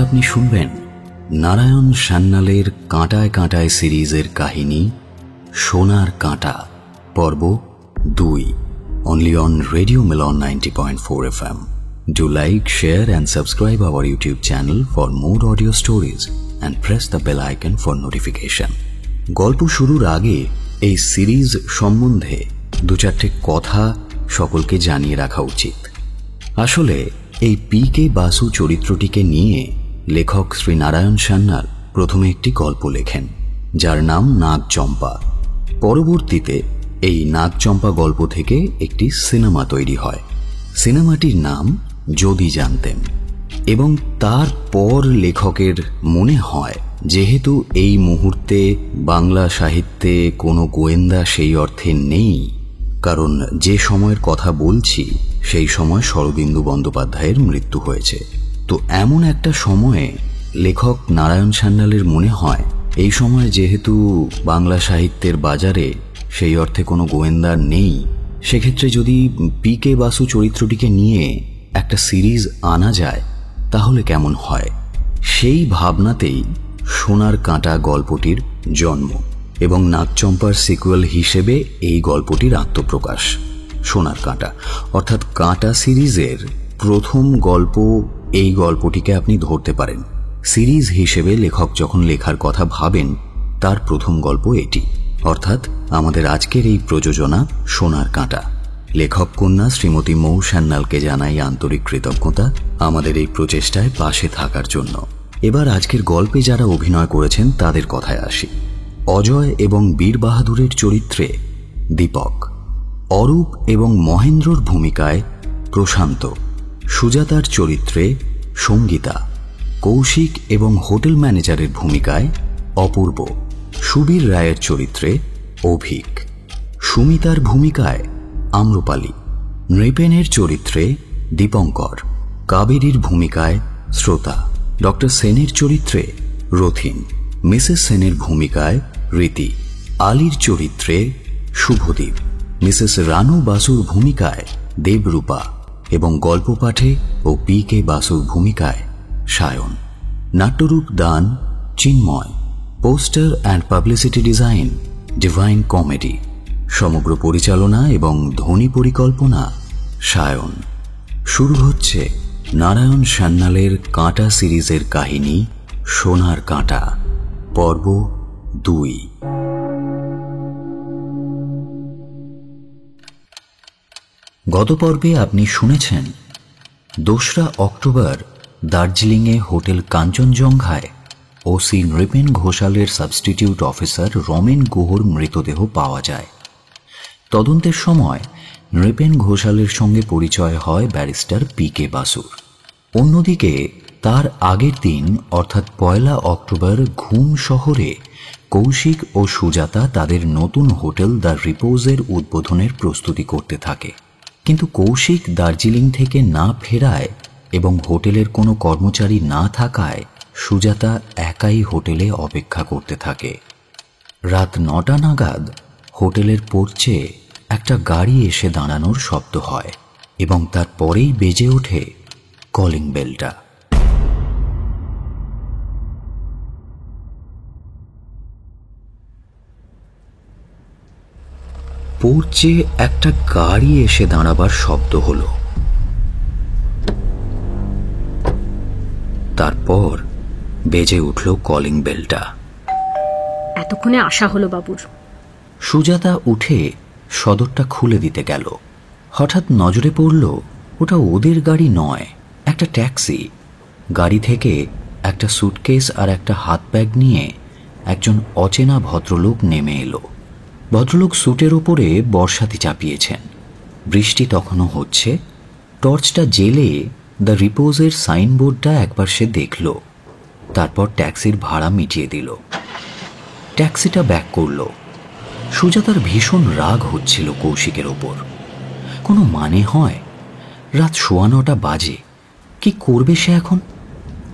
আপনি শুনবেন নারায়ণ সান্যালের কাঁটায় কাঁটায় সিরিজের কাহিনী সোনার কাঁটা পর্ব 2, only on Radio Milan 90.4 FM. Do like, share and subscribe our YouTube channel for more audio stories and press the bell icon for notification. গল্প শুরুর আগে এই সিরিজ সম্বন্ধে দু চারটে কথা সকলকে জানিয়ে রাখা উচিত। আসলে এই পি.কে. বাসু চরিত্রটিকে নিয়ে লেখক শ্রী নারায়ণ সান্যাল প্রথমে একটি গল্প লেখেন, যার নাম নাগচম্পা। পরবর্তীতে এই নাগচম্পা গল্প থেকে একটি সিনেমা তৈরি হয়। সিনেমাটির নাম যদি জানতেম। এবং তারপর লেখকের মনে হয় যেহেতু এই মুহূর্তে বাংলা সাহিত্যে কোনো গোয়েন্দা সেই অর্থে নেই, কারণ যে সময়ের কথা বলছি সেই সময় শরদিন্দু বন্দ্যোপাধ্যায়ের মৃত্যু হয়েছে, তো এমন একটা সময়ে লেখক নারায়ণ সান্যালের মনে হয় এই সময় যেহেতু বাংলা সাহিত্যের বাজারে সেই অর্থে কোনো গোয়েন্দা নেই, সেক্ষেত্রে যদি পি.কে. বাসু চরিত্রটিকে নিয়ে একটা সিরিজ আনা যায় তাহলে কেমন হয়। সেই ভাবনাতেই সোনার কাঁটা গল্পটির জন্ম এবং নাগচম্পার সিকুয়েল হিসেবে এই গল্পটির আত্মপ্রকাশ। সোনার কাঁটা অর্থাৎ কাঁটা সিরিজের প্রথম গল্প এই গল্পটিকে আপনি ধরতে পারেন। সিরিজ হিসেবে লেখক যখন লেখার কথা ভাবেন তার প্রথম গল্প এটি, অর্থাৎ আমাদের আজকের এই প্রযোজনা সোনার কাঁটা। লেখক কন্যা শ্রীমতী মৌ সান্যালকে জানাই আন্তরিক কৃতজ্ঞতা আমাদের এই প্রচেষ্টায় পাশে থাকার জন্য। এবার আজকের গল্পে যারা অভিনয় করেছেন তাদের কথায় আসি। অজয় এবং বীর বাহাদুরের চরিত্রে দীপক, অরূপ এবং মহেন্দ্রর ভূমিকায় প্রশান্ত, সুজাতার চরিত্রে সঙ্গীতা, কৌশিক এবং হোটেল ম্যানেজারের ভূমিকায় অপূর্ব, সুবীর রায়ের চরিত্রে অভিক, সুমিতার ভূমিকায় আম্রপালি, নৃপেনের চরিত্রে দীপঙ্কর, কাবেরীর ভূমিকায় শ্রোতা, ডক্টর সেনের চরিত্রে রথিন, মিসেস সেনের ভূমিকায় রীতি, আলীর চরিত্রে শুভদীপ, মিসেস রানু বাসুর ভূমিকায় দেবরূপা এবং গল্প পাঠে ও পি.কে. বাসুর ভূমিকায় সায়ন। নাট্যরূপ দান Chinmoy, poster and publicity design Divine Comedy, সমগ্র পরিচালনা এবং ধ্বনি পরিকল্পনা সায়ন। শুরু হচ্ছে নারায়ণ সান্যালের কাঁটা সিরিজের কাহিনী সোনার কাঁটা পর্ব 2। গত পর্বে আপনি শুনেছেন 2রা অক্টোবর দার্জিলিংয়ে হোটেল কাঞ্চনজঙ্ঘায় ওসি নৃপেন ঘোষালের সাবস্টিটিউট অফিসার রমেন গুহর মৃতদেহ পাওয়া যায়। তদন্তের সময় নৃপেন ঘোষালের সঙ্গে পরিচয় হয় ব্যারিস্টার পি.কে. বাসুর। অন্যদিকে তার আগের দিন অর্থাৎ 1 অক্টোবর ঘুম শহরে কৌশিক ও সুজাতা তাদের নতুন হোটেল দ্য রিপোজের উদ্বোধনের প্রস্তুতি করতে থাকে, কিন্তু কৌশিক দার্জিলিং থেকে না ফেরায় এবং হোটেলের কোনো কর্মচারী না থাকায় সুজাতা একাই হোটেলে অপেক্ষা করতে থাকে। রাত 9টা নাগাদ হোটেলের পোর্চে একটা গাড়ি এসে দাঁড়ানোর শব্দ হয় এবং তারপরেই বেজে ওঠে কলিং বেলটা। পোর্চে একটা গাড়ি এসে দাঁড়াবার শব্দ হলো, তারপর বেজে উঠল কলিং বেলটা। এতক্ষণে আশা হলো বাবুর। সুজাতা উঠে সদরটা খুলে দিতে গেল। হঠাৎ নজরে পড়ল ওটা ওদের গাড়ি নয়, একটা ট্যাক্সি। গাড়ি থেকে একটা সুটকেস আর একটা হাত ব্যাগ নিয়ে একজন অচেনা ভদ্রলোক নেমে এলো। ভদ্রলোক স্যুটের ওপরে বর্ষাতি চাপিয়েছেন। বৃষ্টি তখনও হচ্ছে। টর্চটা জেলে দ্য রিপোজের সাইনবোর্ডটা একবার সে দেখল, তারপর ট্যাক্সির ভাড়া মিটিয়ে দিল। ট্যাক্সিটা ব্যাক করল। সুজাতার ভীষণ রাগ হচ্ছিল কৌশিকের ওপর। কোনো মানে হয়? রাত 9:15 বাজে। কি করবে সে এখন?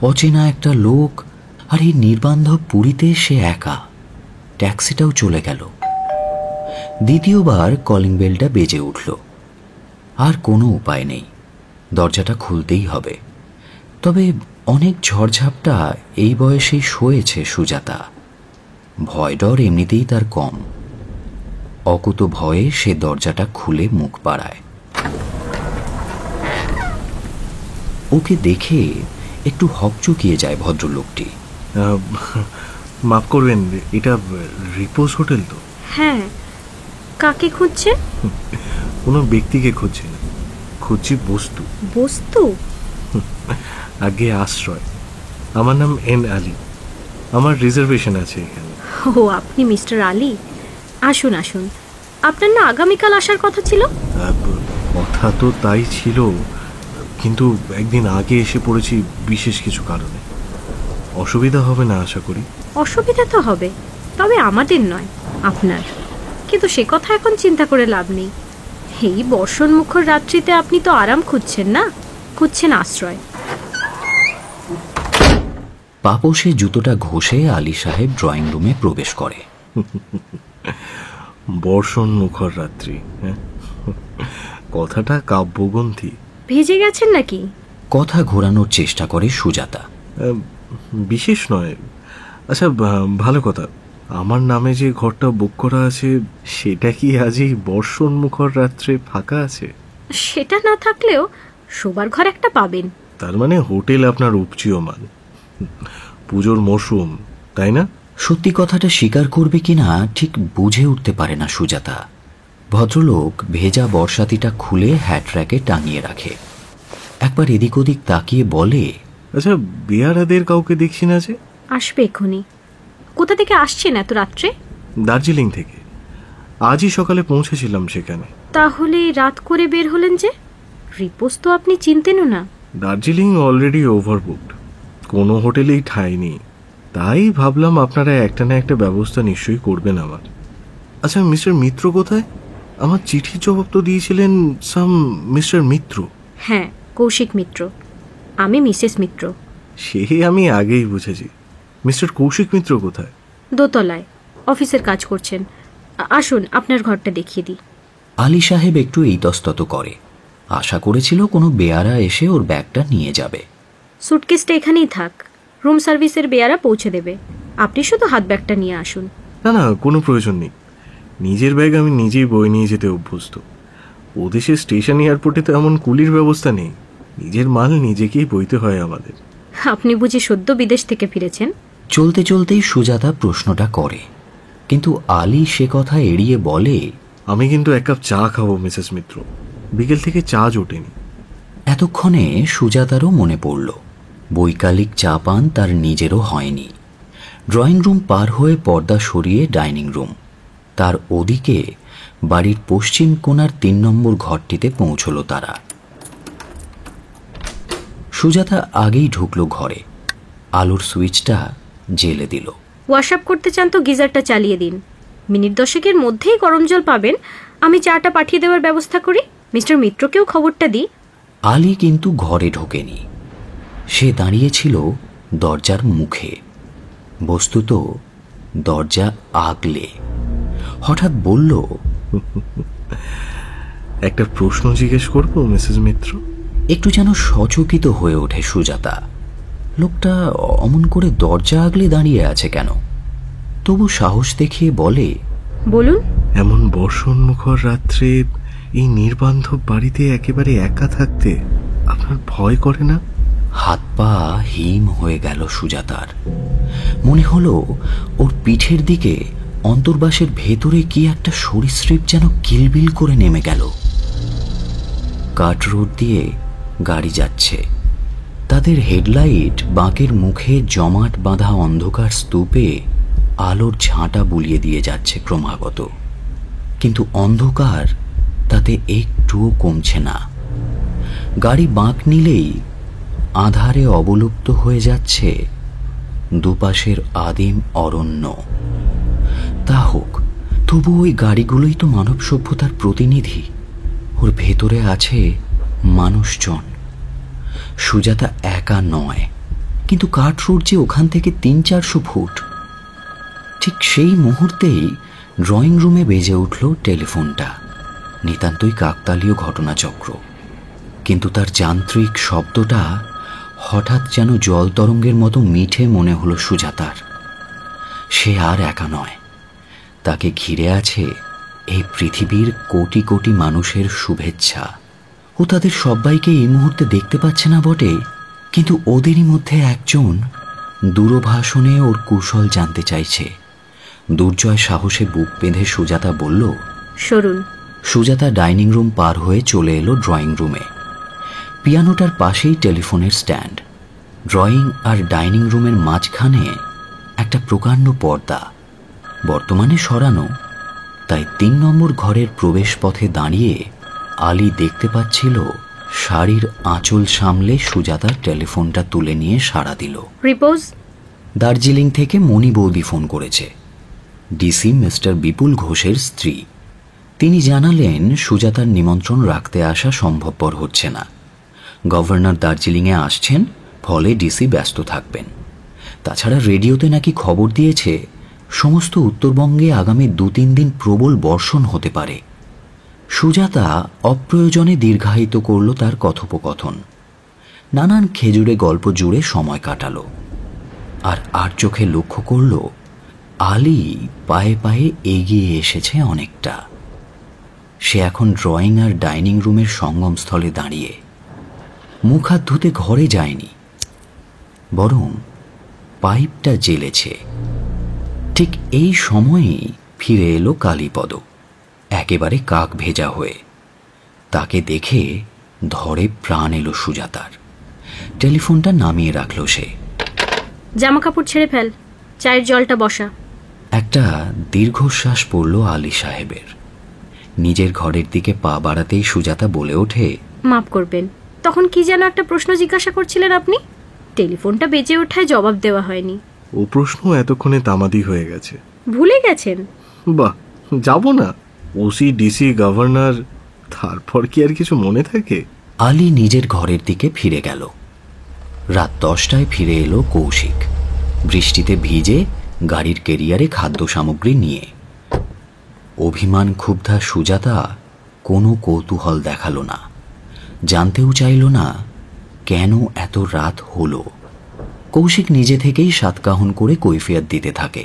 অচেনা একটা লোক, আর এই নির্বান্ধব পুরীতে সে একা। ট্যাক্সিটাও চলে গেল। দ্বিতীয়বার কলিং বেলটা বেজে উঠল। আর কোনো উপায় নেই, দরজাটা খুলতেই হবে। তবে অনেক ঝড়ঝাপটা এই বয়সেই সয়েছে সুজাতা। ভয় ডর এমনিতেই তার কম। অকুত ভয়ে সে দরজাটা খুলে মুখ বাড়ায়। ওকে দেখে একটু হকচকিয়ে যায় ভদ্রলোকটি। মাফ করবেন, এটা রিপোজ হোটেল তো? হ্যাঁ, কাকে খুঁজছেন? কোনো ব্যক্তিকে খুঁজছি না, খুঁজছি বস্তু। বস্তু? আগে আশ্রয়। আমার নাম এন আলী, আমার রিজার্ভেশন আছে এখানে। ও, আপনি মিস্টার আলী। আসুন আসুন, আপনার না আগামীকাল আসার কথা ছিল? কথা তো তাই ছিল, কিন্তু একদিন আগে এসে পড়েছি বিশেষ কিছু কারণে। অসুবিধা হবে না আশা করি? অসুবিধা তো হবে, তবে আমাদের নয়, আপনার। কিন্তু সে কথা এখন চিন্তা করে লাভ নেই। এই বর্ষণমুখর রাত্রিতে আপনি তো আরাম খুঁজছেন না, খুঁজছেন আশ্রয়। পাপোশে জুতোটা ঘষে আলী সাহেব ড্রয়িং রুমে প্রবেশ করে। বর্ষণমুখর রাত্রি, কথাটা কাব্যগ্রন্থি। ভিজে গেছেন নাকি? কথা ঘোরানোর চেষ্টা করে সুজাতা। বিশেষ নয়। আচ্ছা, ভালো কথা, আমার নামে যে ঘরটা বুক করা আছে সেটা কি আজই বর্ষণমুখর রাত্রে ফাঁকা আছে? সেটা না থাকলেও শোবার ঘর একটা পাবেন। তার মানে হোটেল আপনার উপচীয়মান, পুজোর মরশুম, তাই না? সত্যি কথাটা স্বীকার করবে কিনা ঠিক বুঝে উঠতে পারে না সুজাতা। ভদ্রলোক ভেজা বর্ষাতিটা খুলে হ্যাট র্যাকে টাঙিয়ে রাখে। একবার এদিক ওদিক তাকিয়ে বলে, আচ্ছা, বেয়ারাদের কাউকে দেখছি না যে? আসবে এক্ষুনি। কোথা থেকে আসছেন এত রাত্রে? দার্জিলিং থেকে। আজই সকালে পৌঁছেছিলাম সেখানে। তাহলে রাত করে বের হলেন যে? রিপোজ তো আপনি চিনতেনও না। দার্জিলিং অলরেডি ওভারবুকড, কোনো হোটেলেই ঠাঁই নেই। তাই ভাবলাম আপনারা একটা না একটা ব্যবস্থা নিশ্চয়ই করবেন আমার। আচ্ছা, মিস্টার মিত্র কোথায়? আমার চিঠির জবাব তো দিয়েছিলেন সাম মিস্টার মিত্র। হ্যাঁ, কৌশিক মিত্র। আমি মিসেস মিত্র। সে আমি আগেই বুঝেছি। মিস্টার কৌশিক মিত্র কোথায়? দোতলায় অফিসের কাজ করছেন। আসুন, আপনার ঘরটা দেখিয়ে দিই। আলী সাহেব একটু ইতস্তত করে। আশা করেছিল কোনো বেয়ারা এসে ওর ব্যাগটা নিয়ে যাবে। সুটকেসটা এখানেই থাক, রুম সার্ভিসের বেয়ারা পৌঁছে দেবে। আপনি শুধু হাত ব্যাগটা নিয়ে আসুন। না না, কোনো প্রয়োজন নেই। নিজের ব্যাগ আমি নিজেই বয়ে নিয়ে যেতে অভ্যস্ত। ও দেশে স্টেশন এয়ারপোর্টে তো এমন কুলির ব্যবস্থা নেই। নিজের মাল নিজেকেই বইতে হয় আমাদের। আপনি বুঝি সদ্য বিদেশ থেকে ফিরেছেন? চলতে চলতেই সুজাতা প্রশ্নটা করে, কিন্তু আলী সে কথা এড়িয়ে বলে, আমি কিন্তু এক কাপ চা খাবো মিসেস মিত্র, বিকেল থেকে চা জোটেনি। এতক্ষণে সুজাতারও মনে পড়ল বৈকালিক চা পান তার নিজেরও হয়নি। ড্রয়িং রুম পার হয়ে পর্দা সরিয়ে ডাইনিং রুম, তার ওদিকে বাড়ির পশ্চিম কোণার ৩ নম্বর ঘরটিতে পৌঁছল তারা। সুজাতা আগেই ঢুকলো ঘরে, আলোর সুইচটা জ্বেলে দিল। ওয়াশআপ করতে চান তো গিজারটা চালিয়ে দিন। মিনিট 10-এর মধ্যেই গরম জল পাবেন। আমি চাটা পাঠিয়ে দেওয়ার ব্যবস্থা করি। মিস্টার মিত্রকেও খবরটা দিই। আলী কিন্তু ঘরে ঢোকেনি। সে দাঁড়িয়েছিল দরজার মুখে, বস্তুত দরজা আগলে। হঠাৎ বলল, একটা প্রশ্ন জিজ্ঞেস করবো মিসেস মিত্র? একটু যেন সচকিত হয়ে ওঠে সুজাতা। লোকটা অমন করে দরজা আগলে দাঁড়িয়ে আছে কেন? তবু সাহস দেখিয়ে বলে, বলুন। এমন বর্ষণমুখর রাত্রে এই নির্বান্ধব বাড়িতে একেবারে একা থাকতে আপনার ভয় করে না? হাত পা হিম হয়ে গেল সুজাতার। মনে হলো ওর পিঠের দিকে অন্তর্বাসের ভেতরে কি একটা সরীসৃপ যেন কিলবিল করে নেমে গেল। কাট রোড দিয়ে গাড়ি যাচ্ছে, তাদের হেডলাইট বাঁকের মুখে জমাট বাঁধা অন্ধকার স্তূপে আলোর ঝাঁটা বুলিয়ে দিয়ে যাচ্ছে ক্রমাগত, কিন্তু অন্ধকার তাতে একটুও কমছে না। গাড়ি বাঁক নিলেই আধারে অবলুপ্ত হয়ে যাচ্ছে দুপাশের আদিম অরণ্য। তা হোক, তবু ওই গাড়িগুলোই তো মানব সভ্যতার প্রতিনিধি। ওর ভেতরে আছে মানুষজন। সুজাতা একা নয়, কিন্তু কাঠ রোড যে ওখান থেকে 300-400 ফুট। ঠিক সেই মুহূর্তেই ড্রয়িং রুমে বেজে উঠল টেলিফোনটা। নিতান্তই কাকতালীয় ঘটনাচক্র, কিন্তু তার যান্ত্রিক শব্দটা হঠাৎ যেন জল তরঙ্গের মতো মিঠে মনে হলো সুজাতার। সে আর একা নয়, তাকে ঘিরে আছে এই পৃথিবীর কোটি কোটি মানুষের শুভেচ্ছা। ও তাদের সবাইকে এই মুহূর্তে দেখতে পাচ্ছে না বটে, কিন্তু ওদেরই মধ্যে একজন দূরভাষণে ওর কুশল জানতে চাইছে। দুর্জয় সাহসে বুক বেঁধে সুজাতা বলল, সরুন। সুজাতা ডাইনিং রুম পার হয়ে চলে এলো ড্রয়িং রুমে। পিয়ানোটার পাশেই টেলিফোনের স্ট্যান্ড। ড্রয়িং আর ডাইনিং রুমের মাঝখানে একটা প্রকাণ্ড পর্দা, বর্তমানে সরানো। তাই ৩ নম্বর ঘরের প্রবেশ পথে দাঁড়িয়ে আলী দেখতে পাচ্ছিল শাড়ির আঁচল সামলে সুজাতা টেলিফোনটা তুলে নিয়ে সাড়া দিল। রিপোজ। দার্জিলিং থেকে মণি বৌদি ফোন করেছে, ডিসি মিস্টার বিপুল ঘোষের স্ত্রী। তিনি জানালেন সুজাতার নিমন্ত্রণ রাখতে আসা সম্ভবপর হচ্ছে না। গভর্নর দার্জিলিংয়ে আসছেন, ফলে ডিসি ব্যস্ত থাকবেন। তাছাড়া রেডিওতে নাকি খবর দিয়েছে সমস্ত উত্তরবঙ্গে আগামী ২-৩ দিন প্রবল বর্ষণ হতে পারে। সুজাতা অপ্রয়োজনে দীর্ঘায়িত করল তার কথোপকথন। নানান খেজুরে গল্প জুড়ে সময় কাটালো। আর চোখে লক্ষ্য করল আলী পায়ে পায়ে এগিয়ে এসেছে অনেকটা। সে এখন ড্রয়িং আর ডাইনিং রুমের সঙ্গমস্থলে দাঁড়িয়ে। মুখ হাত ধুতে ঘরে যায়নি, বরং পাইপটা জ্বেলেছে। ঠিক এই সময়েই ফিরে এলো কালীপদ, একেবারে কাক ভেজা হয়ে। তাকে দেখে ধরে প্রাণ এলো সুজাতার। টেলিফোনটা নামিয়ে রাখল সে। জামা কাপড় ছেড়ে ফেল, চায়ের জলটা বসা। একটা দীর্ঘশ্বাস পড়ল আলী সাহেবের। নিজের ঘরের দিকে পা বাড়াতেই সুজাতা বলে ওঠে, মাফ করবেন, তখন কি যেন একটা প্রশ্ন জিজ্ঞাসা করছিলেন আপনি? টেলিফোনটা বেজে ওঠায় জবাব দেওয়া হয়নি। ও প্রশ্ন এতক্ষণে তামাদি হয়ে গেছে। ভুলে গেছেন? বাহ, যাব না। ওসি, ডিসি, গভর্নর, তারপর কি আর কিছু মনে থাকে? আলী নিজের ঘরের দিকে ফিরে গেল। রাত 10টায় ফিরে এলো কৌশিক, বৃষ্টিতে ভিজে, গাড়ির কেরিয়ারে খাদ্য সামগ্রী নিয়ে। অভিমান ক্ষুব্ধা সুজাতা কোনো কৌতূহল দেখালো না, জানতেও চাইল না কেন এত রাত হলো। কৌশিক নিজে থেকেই সাতকাহন করে কৈফিয়ত দিতে থাকে।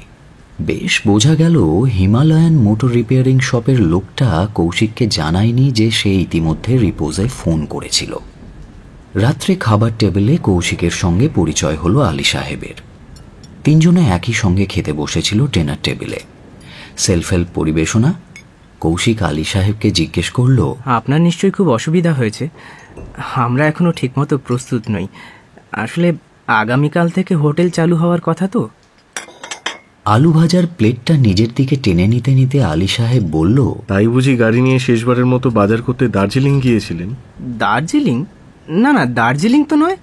বেশ বোঝা গেল হিমালয়ান মোটর রিপেয়ারিং শপের লোকটা কৌশিককে জানায়নি যে সে ইতিমধ্যে রিপোজে ফোন করেছিল। রাত্রে খাবার টেবিলে কৌশিকের সঙ্গে পরিচয় হলো আলী সাহেবের। ৩ জনে একই সঙ্গে খেতে বসেছিল ডিনার টেবিলে। সেলফ হেল্প পরিবেশনা। কৌশিক আলী সাহেবকে জিজ্ঞেস করল, আপনার নিশ্চয়ই খুব অসুবিধা হয়েছে। আমরা এখনো ঠিকমতো প্রস্তুত নই। আসলে আগামীকাল থেকে হোটেল চালু হওয়ার কথা তো। আলু ভাজার প্লেটটা নিজের দিকে টেনে নিতে নিতে আলী সাহেব বলল, তাই বুঝি গাড়ি নিয়ে শেষবারের মতো বাজার করতে দার্জিলিং গিয়েছিলেন? দার্জিলিং? না না, দার্জিলিং তো নয়।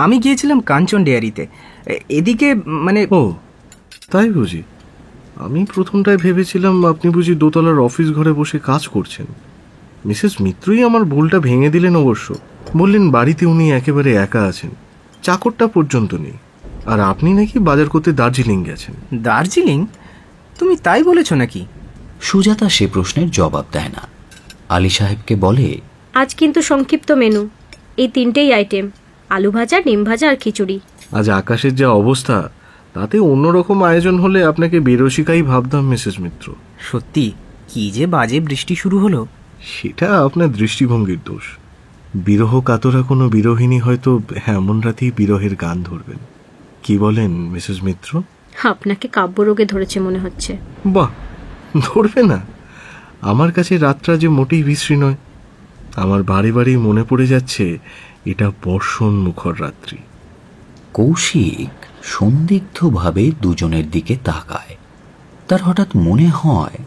আমি গিয়েছিলাম কাঞ্চন ডেয়ারিতে, এদিকে মানে। ও তাই বুঝি। আমি প্রথমটায় ভেবেছিলাম আপনি বুঝি দোতলার অফিস ঘরে বসে কাজ করছেন। মিসেস মিত্রই আমার ভুলটা ভেঙে দিলেন অবশ্য। বললেন বাড়িতে উনি একেবারে একা আছেন, চাকরটা পর্যন্ত নেই, আর আপনি নাকি বাজার করতে দার্জিলিং গেছেন। দার্জিলিং? তুমি তাই বলেছ নাকি? সুজাতা সে প্রশ্নের জবাব দেয় না। আলী সাহেবকে বলে, আজ কিন্তু সংক্ষিপ্ত মেনু, এই 3টেই আইটেম, আলু ভাজা, ডিম ভাজা আর খিচুড়ি। আজ আকাশের যা অবস্থা, তাতে অন্যরকম আয়োজন হলে আপনাকে বেরসিকাই ভাবতাম মিসেস মিত্র। সত্যি কি যে বাজে বৃষ্টি শুরু হলো। সেটা আপনার দৃষ্টিভঙ্গির দোষ। বিরহ কাতরা কোনো বিরোহিনী হয়তো এমন রাতেই বিরহের গান ধরবেন। কি বলেন মিসেস মিত্র? আপনাকে কাব্যরোগে ধরেছে মনে হচ্ছে। বাহ, ধরবে না? আমার কাছে রাতটা যে মোটেই বিশ্রী নয়। আমার বারে বারেই মনে পড়ে যাচ্ছে এটা বর্ষণ মুখর রাত্রি। কৌশিক সন্দিগ্ধভাবে দুজনের দিকে তাকায়। তার হঠাৎ মনে হয়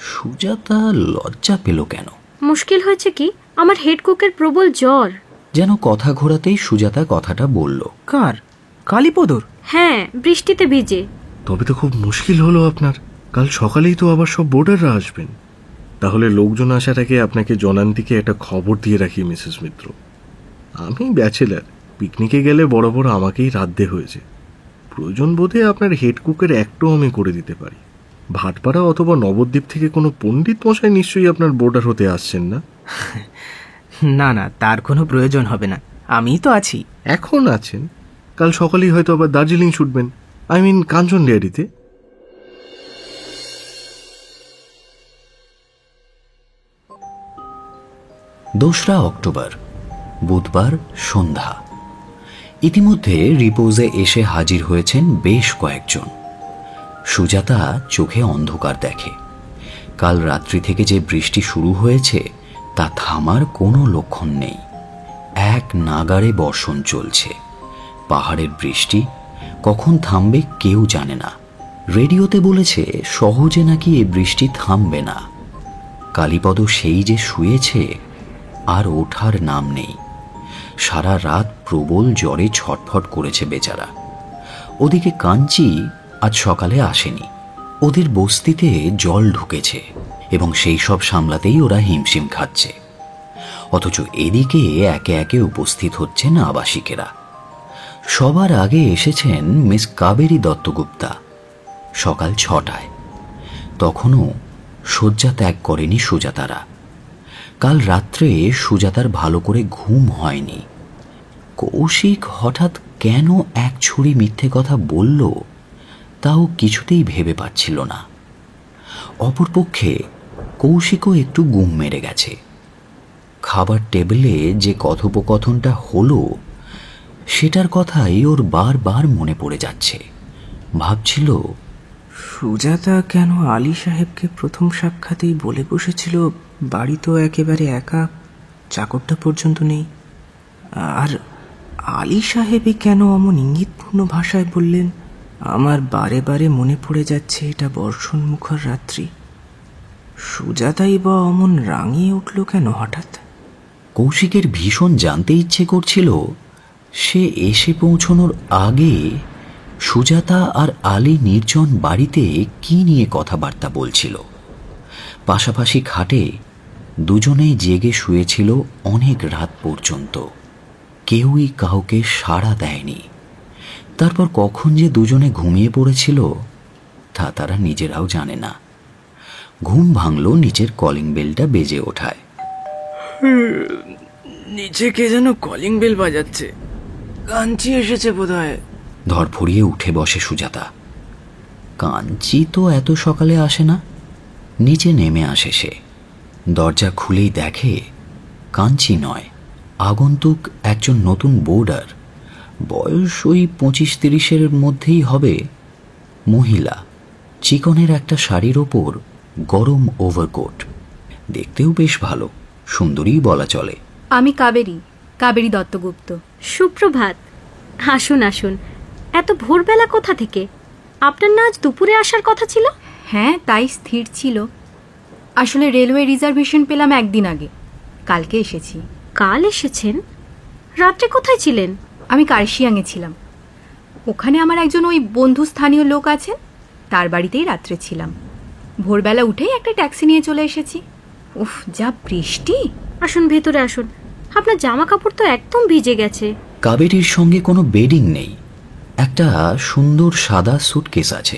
সুজাতা লজ্জা পেল কেন। মুশকিল হয়েছে কি, আমার হেড কুকের প্রবল জ্বর। যেন কথা ঘোরাতেই সুজাতা কথাটা বলল, কার? কালীপদর? হ্যাঁ, বৃষ্টিতে ভিজে। তবে তো খুব মুশকিল হলো আপনার। কাল সকালেই তো আবার সব বোর্ডাররা আসবেন। তাহলে লোকজন আসার আগে আপনাকে জনান্তিকে একটা খবর দিয়ে রাখি মিসেস মিত্র। আমি ব্যাচেলার, পিকনিকে গেলে বড় বড় আমাকেই রাঁধতে হয়েছে। প্রয়োজন বোধে আপনার হেড কুকের একটাও আমি করে দিতে পারি। ভাটপাড়া অথবা নবদ্বীপ থেকে কোনো পণ্ডিত মশাই নিশ্চয়ই আপনার বোর্ডার হতে আসছেন না? না না, তার কোনো প্রয়োজন হবে না, আমিই তো আছি। এখন আছেন, কাল সকালেই হয়তো আবার দার্জিলিং ছুটবেন, আই মিন কাঞ্চন ডেয়ারিতে। দোসরা অক্টোবর, বুধবার সন্ধ্যা। ইতিমধ্যে রিপোজে এসে হাজির হয়েছেন বেশ কয়েকজন। সুজাতা চোখে অন্ধকার দেখে। কাল রাত্রি থেকে যে বৃষ্টি শুরু হয়েছে তা থামার কোনো লক্ষণ নেই। এক নাগাড়ে বর্ষণ চলছে। পাহাড়ের বৃষ্টি কখন থামবে কেউ জানে না। রেডিওতে বলেছে সহজে নাকি এ বৃষ্টি থামবে না। কালীপদ সেই যে শুয়েছে, আর ওঠার নাম নেই। সারা রাত প্রবল জ্বরে ছটফট করেছে বেচারা। ওদিকে কাঞ্চি আজ সকালে আসেনি। ওদের বস্তিতে জল ঢুকেছে এবং সেই সব সামলাতেই ওরা হিমশিম খাচ্ছে। অথচ এদিকে একে একে উপস্থিত হচ্ছেন আবাসিকেরা। সবার আগে এসেছেন মিস কাবেরী দত্তগুপ্তা, সকাল 6টায়। তখনও শয্যা ত্যাগ করেনি সুজাতারা। কাল রাত্রে সুজাতার ভালো করে ঘুম হয়নি। কৌশিক হঠাৎ কেন এক ছুরি মিথ্যে কথা বলল তাও কিছুতেই ভেবে পাচ্ছিল না। অপরপক্ষে কৌশিকও একটু গুম মেরে গেছে। খাবার টেবিলে যে কথোপকথনটা হলো সেটার কথাই ওর বারবার মনে পড়ে যাচ্ছে। ভাবছিল, সুজাতা কেন আলী সাহেবকে প্রথম সাক্ষাতেই বলে বসেছিল বাড়ি তো একেবারে একা, চাকরটা পর্যন্ত নেই। আর আলী সাহেবই কেন অমন ইঙ্গিতপূর্ণ ভাষায় বললেন আমার বারে বারে মনে পড়ে যাচ্ছে এটা বর্ষণ মুখর রাত্রি। সুজাতাই বা অমন রাঙিয়ে উঠল কেন হঠাৎ? কৌশিকের ভীষণ জানতে ইচ্ছে করছিল সে এসে পৌঁছনোর আগে সুজাতা আর আলী নির্জন বাড়িতে কি নিয়ে কথাবার্তা বলছিল। পাশাপাশি খাটে দুজনেই জেগে শুয়েছিল অনেক রাত পর্যন্ত। কেউই কাউকে সাড়া দেয়নি। তারপর কখন যে দুজনে ঘুমিয়ে পড়েছিল তা তারা নিজেরাও জানে না। ঘুম ভাঙল নিচের কলিং বেলটা বেজে ওঠায়। নিচে কে যেন কলিং বেল বাজাচ্ছে, কাঞ্চি এসেছে বোধহয়। ধরফড়িয়ে উঠে বসে সুজাতা। কাঞ্চি তো এত সকালে আসে না। নিচে নেমে আসে সে। দরজা খুলেই দেখে কাঞ্চি নয়, আগন্তুক একজন নতুন বোর্ডার। বয়স ওই 25-30-এর মধ্যেই হবে। মহিলা, চিকনের একটা শাড়ির ওপর গরম ওভারকোট। দেখতেও বেশ ভালো, সুন্দরী বলা চলে। আমি কাবেরী দত্তগুপ্ত। সুপ্রভাত। আসুন আসুন। এত ভোরবেলা কোথা থেকে? আপনার না আজ দুপুরে আসার কথা ছিল? হ্যাঁ, তাই স্থির ছিল। আসলে রেলওয়ে রিজার্ভেশন পেলাম একদিন আগে, কালকে এসেছি। কাল এসেছেন? রাত্রে কোথায় ছিলেন? আমি কার্শিয়াংয়ে ছিলাম। ওখানে আমার একজন ওই বন্ধু স্থানীয় লোক আছেন, তার বাড়িতেই রাত্রে ছিলাম। ভোরবেলা উঠেই একটা ট্যাক্সি নিয়ে চলে এসেছি। উফ, যা বৃষ্টি! আসুন ভেতরে আসুন। আপনার জামা কাপড় তো একদম ভিজে গেছে। কাবেরীর সঙ্গে কোনো বেডিং নেই। একটা সুন্দর সাদা সুটকেস আছে।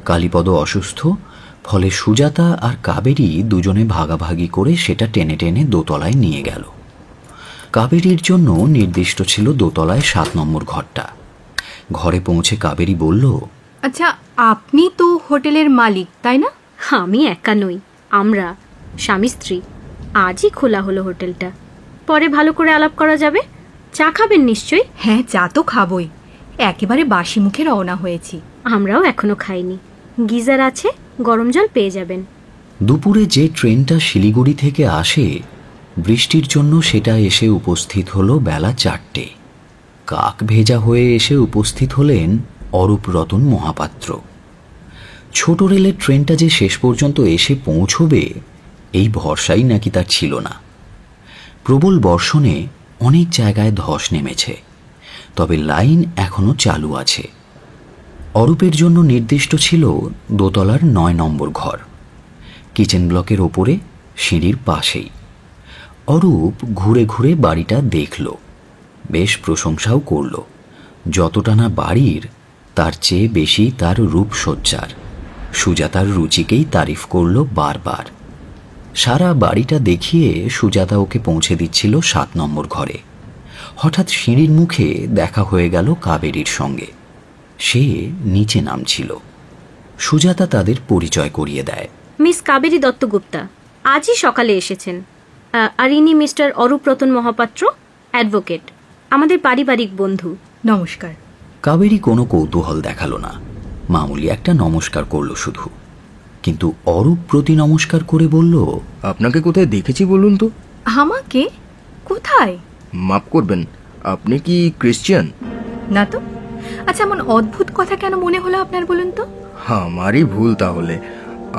কালীপদ অসুস্থ, ফলে সুজাতা আর কাবেরী দুজনে ভাগাভাগি করে সেটা টেনে টেনে দোতলায় নিয়ে গেল। কাবেরীর জন্য নির্দিষ্ট ছিল দোতলায় 7 নম্বর ঘরটা। ঘরে পৌঁছে কাবেরী বলল, আচ্ছা, আপনি তো হোটেলের মালিক, তাই না? আমি একা নই, আমরা স্বামী স্ত্রী। আজই খোলা হলো হোটেলটা। পরে ভালো করে আলাপ করা যাবে। চা খাবেন নিশ্চয়ই? হ্যাঁ, চা তো খাবই। একেবারে বাসি মুখে রওনা হয়েছি। আমরাও এখনো খাইনি। গিজার আছে, গরম জল পেয়ে যাবেন। দুপুরে যে ট্রেনটা শিলিগুড়ি থেকে আসে, বৃষ্টির জন্য সেটা এসে উপস্থিত হলো বেলা 4টে। কাক ভেজা হয়ে এসে উপস্থিত হলেন অরূপ রতন মহাপাত্র। ছোট রেলের ট্রেনটা যে শেষ পর্যন্ত এসে পৌঁছবে এই ভরসাই নাকি তার ছিল না। প্রবল বর্ষণে অনেক জায়গায় ধস নেমেছে, তবে লাইন এখনো চালু আছে। অরূপের জন্য নির্দিষ্ট ছিল দোতলার 9 নম্বর ঘর, কিচেন ব্লকের ওপরে, সিঁড়ির পাশেই। অরূপ ঘুরে ঘুরে বাড়িটা দেখল, বেশ প্রশংসাও করল। যতটা না বাড়ির, তার চেয়ে বেশি তার রূপসজ্জার। সুজাতার রুচিকেই তারিফ করল বারবার। সারা বাড়িটা দেখিয়ে সুজাতা ওকে পৌঁছে দিচ্ছিল 7 নম্বর ঘরে। হঠাৎ সিঁড়ির মুখে দেখা হয়ে গেল কাবেরীর সঙ্গে। সে নিচে নামছিল। সুজাতা তাদের পরিচয় করিয়ে দেয়। মিস কাবেরী দত্তগুপ্তা আজই সকালে এসেছেন। আর ইনি মিস্টার অরূপরতন মহাপাত্র, অ্যাডভোকেট, আমাদের পারিবারিক বন্ধু। নমস্কার। কাবেরী কোনো কৌতূহল দেখালো না, মামুলি একটা নমস্কার করলো শুধু। কিন্তু অরূপ প্রতি নমস্কার করে বলল, আপনাকে কোথায় দেখেছি বলুন তো? আমাকে? কোথায়? মাফ করবেন, আপনি কি ক্রিশ্চিয়ান? না তো। আচ্ছা, এমন অদ্ভুত কথা কেন মনে হলো আপনার বলুন তো? আমারই ভুল তাহলে।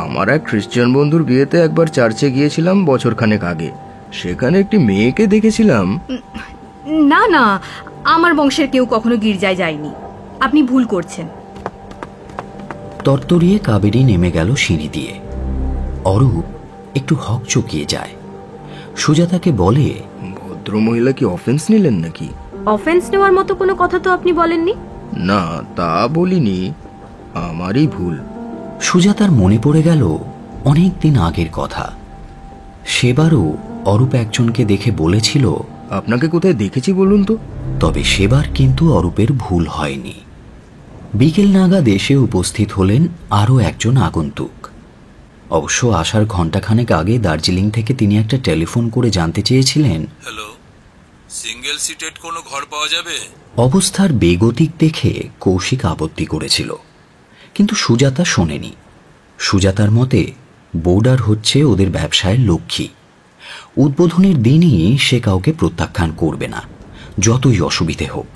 আমার এক খ্রিস্টান বন্ধুর বিয়েতে একবার চার্চে গিয়েছিলাম বছরখানেক আগে। সেখানে একটি মেয়েকে দেখেছিলাম। না না, আমার বংশের কেউ কখনো গির্জায় যায়নি, আপনি ভুল করছেন। তরতরিয়ে কাবেরী নেমে গেল সিঁড়ি দিয়ে। অরূপ একটু হকচকিয়ে যায়। সুজাতাকে বলে, ভদ্রমহিলা কি অফেন্স নিলেন নাকি? অফেন্স নেওয়ার মতো কোনো কথা তো আপনি বলেননি। না, তা বলিনি, আমারই ভুল। সুজাতার মনে পড়ে গেল অনেক দিন আগের কথা। সেবারও অরূপ একজনকে দেখে বলেছিল, আপনাকে কোথায় দেখেছি বলুন তো? তবে সেবার কিন্তু অরূপের ভুল হয়নি। বিকেল নাগাদ এসে উপস্থিত হলেন আরও একজন আগন্তুক। অবশ্য আসার ঘণ্টাখানেক আগে দার্জিলিং থেকে তিনি একটা টেলিফোন করে জানতে চেয়েছিলেন, হ্যালো, সিঙ্গেল সিটেড কোনো ঘর পাওয়া যাবে? অবস্থার বেগতিক দেখে কৌশিক আপত্তি করেছিল, কিন্তু সুজাতা শোনেনি। সুজাতার মতে বোর্ডার হচ্ছে ওদের ব্যবসায়ের লক্ষ্মী। উদ্বোধনের দিনই সে কাউকে প্রত্যাখ্যান করবে না, যতই অসুবিধে হোক।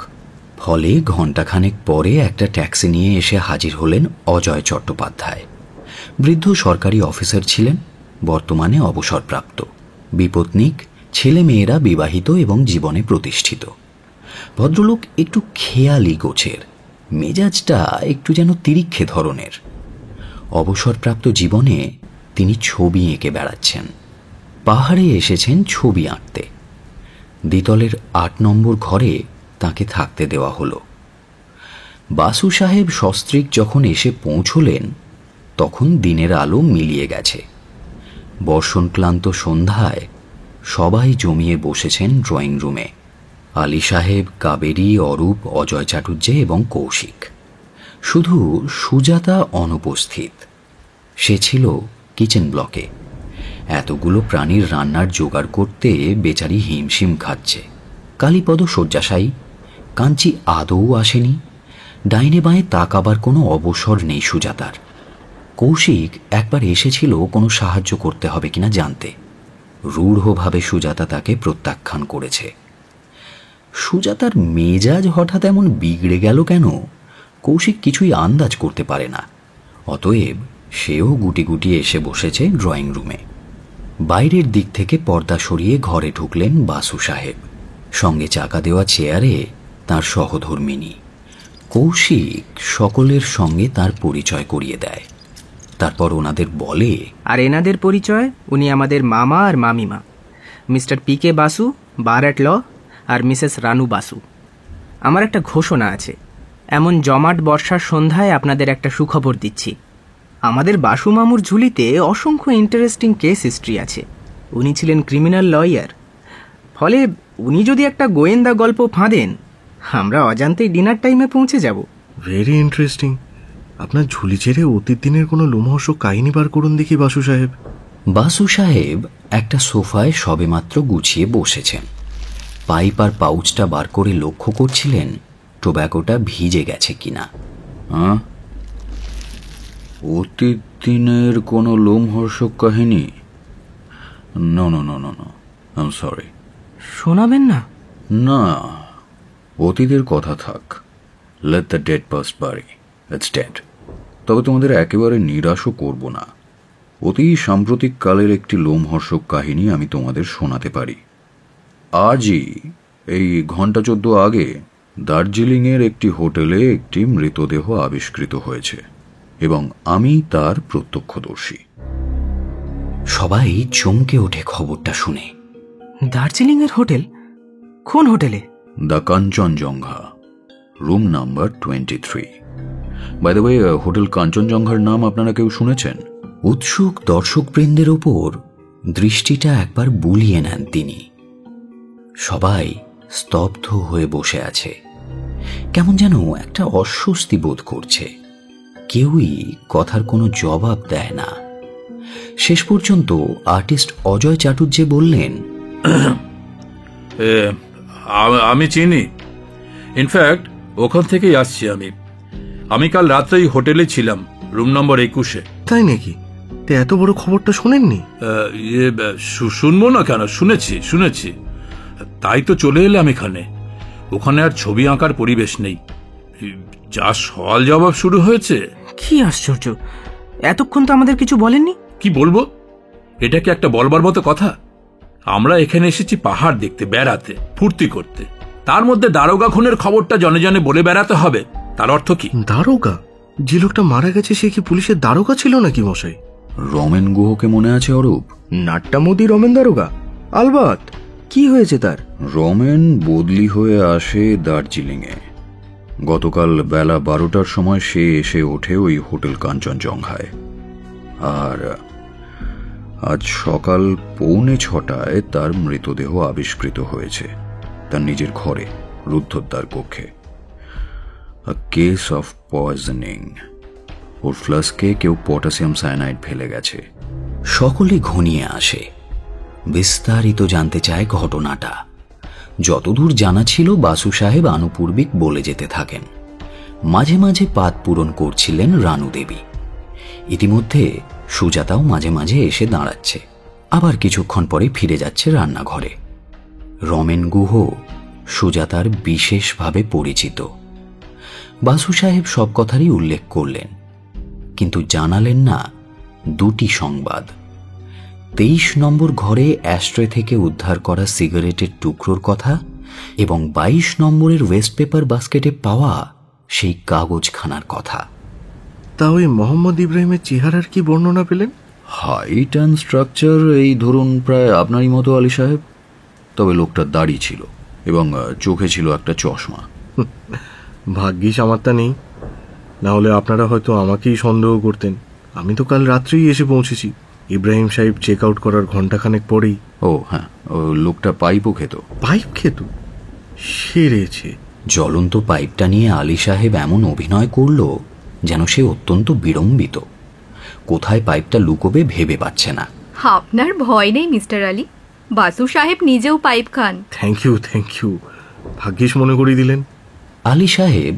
ফলে ঘণ্টাখানেক পরে একটা ট্যাক্সি নিয়ে এসে হাজির হলেন অজয় চট্টোপাধ্যায়। বৃদ্ধ সরকারি অফিসার ছিলেন, বর্তমানে অবসরপ্রাপ্ত, বিপত্নিক, ছেলে মেয়েরা বিবাহিত এবং জীবনে প্রতিষ্ঠিত। ভদ্রলোক একটু খেয়ালি গোছের, মেজাজটা একটু যেন তিরিক্ষে ধরনের। অবসরপ্রাপ্ত জীবনে তিনি ছবি এঁকে বেড়াচ্ছেন। পাহাড়ে এসেছেন ছবি আঁকতে। দ্বিতলের ৮ নম্বর ঘরে তাকে থাকতে দেওয়া হলো। বাসু সাহেব সস্ত্রীক যখন এসে পৌঁছলেন তখন দিনের আলো মিলিয়ে গেছে। বর্ষণক্লান্ত সন্ধ্যায় সবাই জমিয়ে বসেছেন ড্রয়িং রুমে। আলী সাহেব, কাবেরী, অরূপ, অজয় চাটুর্যে এবং কৌশিক। শুধু সুজাতা অনুপস্থিত। সে ছিল কিচেন ব্লকে। এতগুলো প্রাণীর রান্নার জোগাড় করতে বেচারি হিমশিম খাচ্ছে। কালীপদ শয্যাশায়ী, কাঞ্চি আদৌ আসেনি। ডাইনে বাঁয়ে তাকাবার কোনো অবসর নেই সুজাতার। কৌশিক একবার এসেছিল কোনো সাহায্য করতে হবে কিনা জানতে। রূঢ়ভাবে সুজাতা তাকে প্রত্যাখ্যান করেছে। সুজাতার মেজাজ হঠাৎ এমন বিগড়ে গেল কেন কৌশিক কিছুই আন্দাজ করতে পারে না। অতএব সেও গুটি গুটি এসে বসেছে ড্রয়িং রুমে। বাইরের দিক থেকে পর্দা সরিয়ে ঘরে ঢুকলেন বাসু সাহেব। সঙ্গে চাকা দেওয়া চেয়ারে তার সহধর্মিনী। কৌশিক সকলের সঙ্গে তার পরিচয় করিয়ে দেয়। তারপর ওনাদের বলে, আর এনাদের পরিচয়, উনি আমাদের মামা আর মামিমা, Mr P K. Basu, bar at law, আর মিসেস রানু বাসু। আমার একটা ঘোষণা আছে। এমন জমাট বর্ষার সন্ধ্যায় আপনাদের একটা সুখবর দিচ্ছি। আমাদের বাসু মামুর ঝুলিতে অসংখ্য ইন্টারেস্টিং কেস হিস্ট্রি আছে। উনি ছিলেন ক্রিমিনাল লয়ার। ফলে উনি যদি একটা গোয়েন্দা গল্প ফাঁদেন, আমরা অজান্তেই ডিনার টাইমে পৌঁছে যাব। Very interesting. আপনার ঝুলি ছেড়ে অতীত দিনের কোনো লোমহর্ষক কাহিনী বার করুন দেখি বাসু সাহেব। বাসু সাহেব একটা সোফায় সবেমাত্র গুছিয়ে বসেছেন। পাইপ আর পাউচটা বার করে লক্ষ্য করছিলেন টোব্যাকোটা ভিজে গেছে কিনা। অতীত দিনের কোনো লোমহর্ষক কাহিনী? No no no no no, I am sorry. শোনাবেন না? না, অতীতের কথা থাক। Let the dead past bury, it's dead. তবে তোমাদের একেবারে নিরাশও করব না। অতি সাম্প্রতিক কালের একটি লোমহর্ষক কাহিনী আমি তোমাদের শোনাতে পারি। আজই এই ঘণ্টা 14 আগে দার্জিলিংয়ের একটি হোটেলে একটি মৃতদেহ আবিষ্কৃত হয়েছে এবং আমি তার প্রত্যক্ষদর্শী। সবাই চমকে ওঠে খবরটা শুনে। দার্জিলিংয়ের হোটেল? কোন হোটেলে? The Kanchenjunga, room number 23। By the way, hotel কাঞ্চনজঙ্ঘার নাম আপনারা কেউ শুনেছেন? উৎসুক দর্শকবৃন্দের ওপর দৃষ্টিটা একবার বুলিয়ে নেন তিনি। সবাই স্তব্ধ হয়ে বসে আছে। কেমন যেন একটা অস্বস্তি বোধ করছে। কেউই কথার কোনো জবাব দেয় না। শেষ পর্যন্ত আর্টিস্ট অজয় চাটুর্যে বললেন, আমি চিনি, ইনফ্যাক্ট ওখান থেকেই আসছি। আমি কাল রাত্রেই হোটেলে ছিলাম, রুম নম্বর 21-এ। তাই নাকি? তে এত বড় খবরটা শোনেননি? শুনবো না কেন, শুনেছি। তাই তো চলে এলাম এখানে। ওখানে আর ছবি আঁকার পরিবেশ নেই, যা সওয়াল জবাব শুরু হয়েছে। কি আশ্চর্য, এতক্ষণ তো আমাদের কিছু বলেননি। কি বলবো? এটা কি একটা বলবার মতো কথা? আমরা এখানে এসেছি পাহাড় দেখতে, বেড়াতে, ফুর্তি করতে। তার মধ্যে দারোগা খুনের খবরটা জনে জনে বলে বেড়াতে হবে, তার অর্থ কি? দারোগা? যে লোকটা মারা গেছে সে কি পুলিশের দারোগা ছিল নাকি মশাই? রমেন গুহকে মনে আছে অরূপ? নাট্যামোদী রমেন দারোগা? আলবাত। কি হয়েছে তার? রমেন বদলি হয়ে আসে দার্জিলিংয়ে। গতকাল বেলা 12টার সময় সে এসে ওঠে ওই হোটেল কাঞ্চনজঙ্ঘায়। আর আজ সকাল 6:45 তার মৃতদেহ আবিষ্কৃত হয়েছে তার নিজের ঘরে, রুদ্ধদ্বার কক্ষে। A case of poisoning. ওর ফ্লাস্কে কেউ পটাশিয়াম সায়ানাইড ফেলে গেছে। সকলে ঘনিয়ে আসে, বিস্তারিত জানতে চায় ঘটনাটা। যতদূর জানা ছিল বাসু সাহেব আনুপূর্বিক বলে যেতে থাকেন। মাঝে মাঝে পাত পূরণ করছিলেন রানু দেবী। ইতিমধ্যে সুজাতাও মাঝে মাঝে এসে দাঁড়াচ্ছে, আবার কিছুক্ষণ পরে ফিরে যাচ্ছে রান্নাঘরে। রমেন গুহ সুজাতার বিশেষভাবে পরিচিত। বাসু সাহেব সব কথারই উল্লেখ করলেন, কিন্তু জানালেন না দুটি সংবাদ। 23 নম্বর ঘরে অ্যাস্ট্রে থেকে উদ্ধার করা সিগারেটের টুকরোর কথা এবং 22 নম্বরের ওয়েস্ট পেপার বাস্কেটে পাওয়া সেই কাগজখানার কথা। তা ওই মোহাম্মদ ইব্রাহিমের চেহারার কি বর্ণনা পেলেন? হাইট অ্যান্ড স্ট্রাকচার এই ধরুন প্রায় আপনারই মতো আলী সাহেব, তবে লোকটার দাড়ি ছিল এবং চোখে ছিল একটা চশমা। ভাগ্যিস আমারটা নেই, না হলে আপনারা হয়তো আমাকেই সন্দেহ করতেন। আমি তো কাল রাত্রেই এসে পৌঁছেছি, ইব্রাহিম সাহেব চেক আউট করার ঘন্টাখানেক পরেই। ও হ্যাঁ, লোকটা পাইপও খেত। পাইপ খেত? সেরেছে। জ্বলন্ত পাইপটা নিয়ে আলী সাহেব এমন অভিনয় করল যেন সে অত্যন্ত বিড়ম্বিত। কোথায় পাইপটা লুকোবে ভেবে পাচ্ছে না। আপনার ভয় নেই মিস্টার আলী, বাসু সাহেব নিজেও পাইপ খান। থ্যাংক ইউ, ভাগ্যিস মনে করিয়ে দিলেন। আলী সাহেব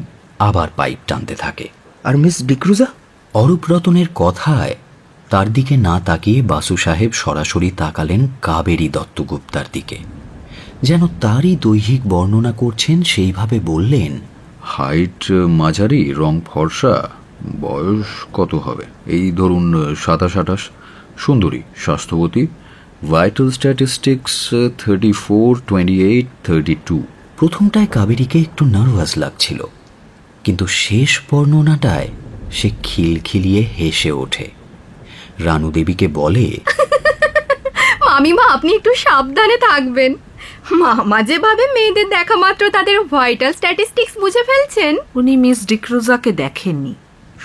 আবার পাইপ টানতে থাকে। আর মিস ডিক্রুজা? অরূপ রতনের কথায় তার দিকে না তাকিয়ে বাসু সাহেব সরাসরি তাকালেন কাবেরী দত্তগুপ্তার দিকে, যেন তারই দৈহিক বর্ণনা করছেন সেইভাবে বললেন, হাইট মাঝারি, রং ফর্সা, বয়স কত হবে? এই ধরুন 27-28, সুন্দরী, স্বাস্থ্যবতী, ভাইটাল স্ট্যাটিস্টিক্স 34, 28, 32। প্রথমটায় কাবেরীকে একটু নার্ভাস লাগছিল, কিন্তু শেষ বর্ণনাটায় সে খিলখিলিয়ে হেসে ওঠে। রানু দেবীকে বলে, মামিমা আপনি একটু সাবধানে থাকবেন। মামা যেভাবে মেয়েদের দেখা মাত্র তাদের ভাইটাল স্ট্যাটিস্টিক্স বুঝে ফেলছেন। উনি মিস ডিক্রুজাকে দেখেননি,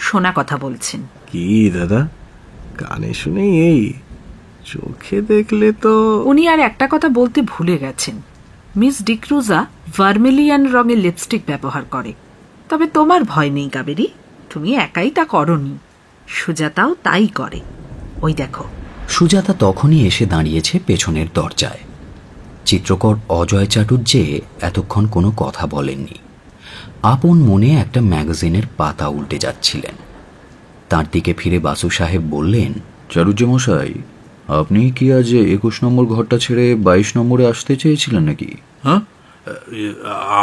শোনা কথা বলছেন। কি দাদা, কানে শুনে এই, চোখে দেখলে তো। উনি আর একটা কথা বলতে ভুলে গেছেন, মিস ডিক্রুজা ভার্মিলিয়ান রঙের লিপস্টিক ব্যবহার করে। তবে তোমার ভয় নেই কাবেরী, তুমি একাই তা করনি, সুজাতাও তাই করে। ওই দেখো। সুজাতা তখনই এসে দাঁড়িয়েছে পেছনের দরজায়। চিত্রকর অজয় চাটুর্যে এতক্ষণ কোনো কথা বলেননি, আপন মনে একটা ম্যাগাজিনের পাতা উল্টে যাচ্ছিলেন। তার দিকে ফিরে বাসু সাহেব বললেন, চাটুর্য মশাই, আপনি কি আজ 21 নম্বর ঘরটা ছেড়ে 22 নম্বরে আসতে চেয়েছিলেন নাকি? হ্যাঁ,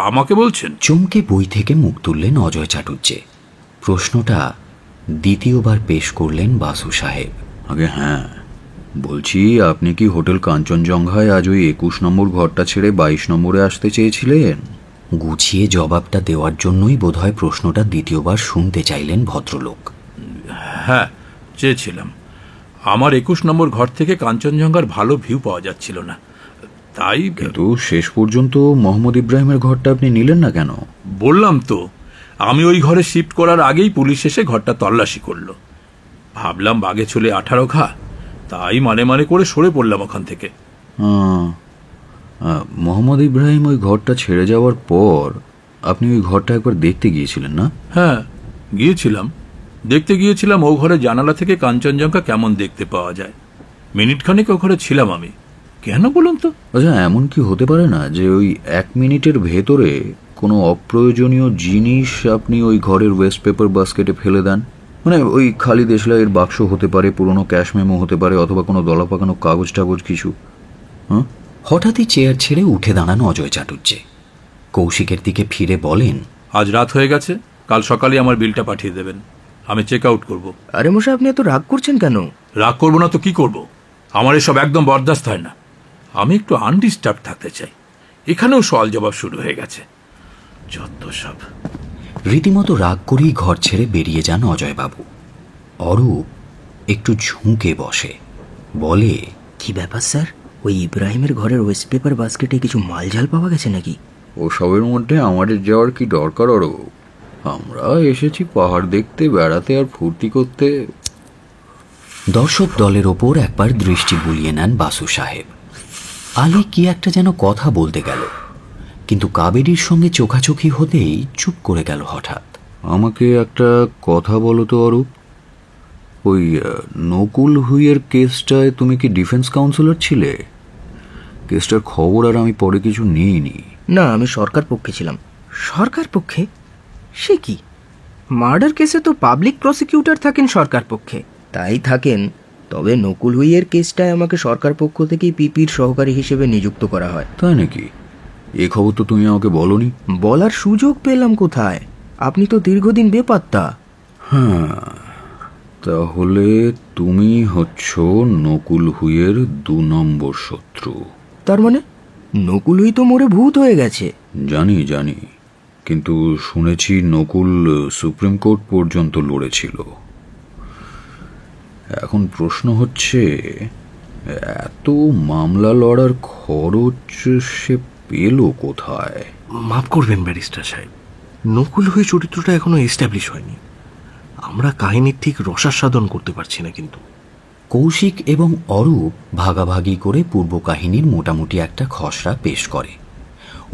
আমাকে বলছেন? চমকে বই থেকে মুখ তুললেন অজয় চাটুর্যে। প্রশ্নটা দ্বিতীয়বার পেশ করলেন বাসু সাহেব। আগে হ্যাঁ, বলছি আপনি কি হোটেল কাঞ্চনজঙ্ঘায় আজ ওই 21 নম্বর ঘরটা ছেড়ে 22 নম্বরে আসতে চেয়েছিলেন? গুছিয়ে জবাবটা দেওয়ার জন্যই বোধহয় প্রশ্নটা দ্বিতীয়বার শুনতে চাইলেন ভদ্রলোক। হ্যাঁ, চেয়েছিলাম। আমার 21 নম্বর ঘর থেকে কাঞ্চনজঙ্ঘার ভালো ভিউ পাওয়া যাচ্ছিল না, তাই। কিন্তু শেষ পর্যন্ত মোহাম্মদ ইব্রাহিমের ঘরটা আপনি নিলেন না কেন? বললাম তো, আমি ওই ঘরে শিফট করার আগেই পুলিশ এসে ঘরটা তল্লাশি করলো। ভাবলাম বাগে চলে 18 ঘা, তাই মানে করে সরে পড়লাম ওখান থেকে। মোহাম্মদ ইব্রাহিম ওই ঘরটা ছেড়ে যাওয়ার পর আপনি ওই ঘরটা একবার দেখতে গিয়েছিলেন না? হ্যাঁ, দেখতে গিয়েছিলাম ও ঘরে জানালা থেকে কাঞ্চনজঙ্ঘা কেমন দেখতে পাওয়া যায়। মিনিট খানিক ও ঘরে ছিলাম আমি। কেন বলুন তো? আচ্ছা, এমন কি হতে পারে না যে ওই 1 মিনিটের ভেতরে কোনো অপ্রয়োজনীয় জিনিস আপনি ওই ঘরের ওয়েস্ট পেপার বাস্কেটে ফেলে দেন? মানে ওই খালি দেশলাইয়ের বাক্স হতে পারে, পুরনো ক্যাশ মেমো হতে পারে, অথবা কোনো দলা পাকানো কাগজ টাগজ কিছু। হ্যাঁ, হঠাৎই চেয়ার ছেড়ে উঠে দাঁড়ান অজয় চাটুর্যে। কৌশিকের দিকে ফিরে বলেন, আজ রাত হয়ে গেছে, কাল সকালে আমার বিলটা পাঠিয়ে দেবেন, আমি চেক আউট করবো। আরে মশাই, আপনি এত রাগ করছেন কেন? রাগ করবো না তো কি করব? আমার এসব একদম বরদাস্ত হয় না। আমি একটু আনডিস্টার্ব থাকতে চাই। এখানেও সওয়াল জবাব শুরু হয়ে গেছে, যত সব। রীতিমতো রাগ করেই ঘর ছেড়ে বেরিয়ে যান অজয়বাবু। অরূপ একটু ঝুঁকে বসে, বলে, কি ব্যাপার স্যার, ওই ইব্রাহিমের ঘরের ওয়েস্ট পেপার বাস্কেটে কিছু মালজাল পাওয়া গেছে নাকি? ওসবের মধ্যে আমাদের যাওয়ার কি দরকার অরূপ? আমরা এসেছি পাহাড় দেখতে, বেড়াতে আর ফুর্তি করতে। দর্শক দলের ওপর একবার দৃষ্টি বুলিয়ে নেন বাসু সাহেব। আলী কি একটা যেন কথা বলতে গেল, কিন্তু কাবেরীর সঙ্গে চোখাচোখি হতেই চুপ করে গেল হঠাৎ। আমাকে একটা কথা বলো তো অরূপ, ওই নকুল হুইয়ের কেসটায় তুমি কি ডিফেন্স কাউন্সিলর ছিলে? কেসটার খবর আর আমি পরে কিছু নিইনি। না, আমি সরকার পক্ষে ছিলাম। সরকার পক্ষে? সে কি? মার্ডার কেসে তো পাবলিক প্রসিকিউটর থাকেন সরকার পক্ষে। তাই থাকেন, তবে নকুল হুইয়ের কেসটায় আমাকে সরকার পক্ষ থেকেই পিপির সহকারী হিসেবে নিযুক্ত করা হয়। তাই নাকি? এ খবর তো তুমি আমাকে বলনি। বলার সুযোগ পেলাম কোথায়? আপনি তো দীর্ঘদিন বেপাত্তা। হ্যাঁ, তাহলে তুমি হচ্ছ নকুল হুইয়ের 2 নম্বর শত্রু। তার মানে নকুল হুই তো মরে ভূত হয়ে গেছে। জানি জানি, কিন্তু শুনেছি নকুল সুপ্রিম কোর্ট পর্যন্ত লড়েছিল। এখন প্রশ্ন হচ্ছে, এত মামলা লড়ার খরচ সে পেল কোথায়? মাফ করবেন ব্যারিস্টার সাহেব, নকুল হুই চরিত্রটা এখনো এস্টাবলিশ হয়নি। আমরা কাহিনীর ঠিক রসাস্বাদন করতে পারছি না। কিন্তু কৌশিক এবং অরূপ ভাগাভাগি করে পূর্ব কাহিনীর মোটামুটি একটা খসড়া পেশ করে।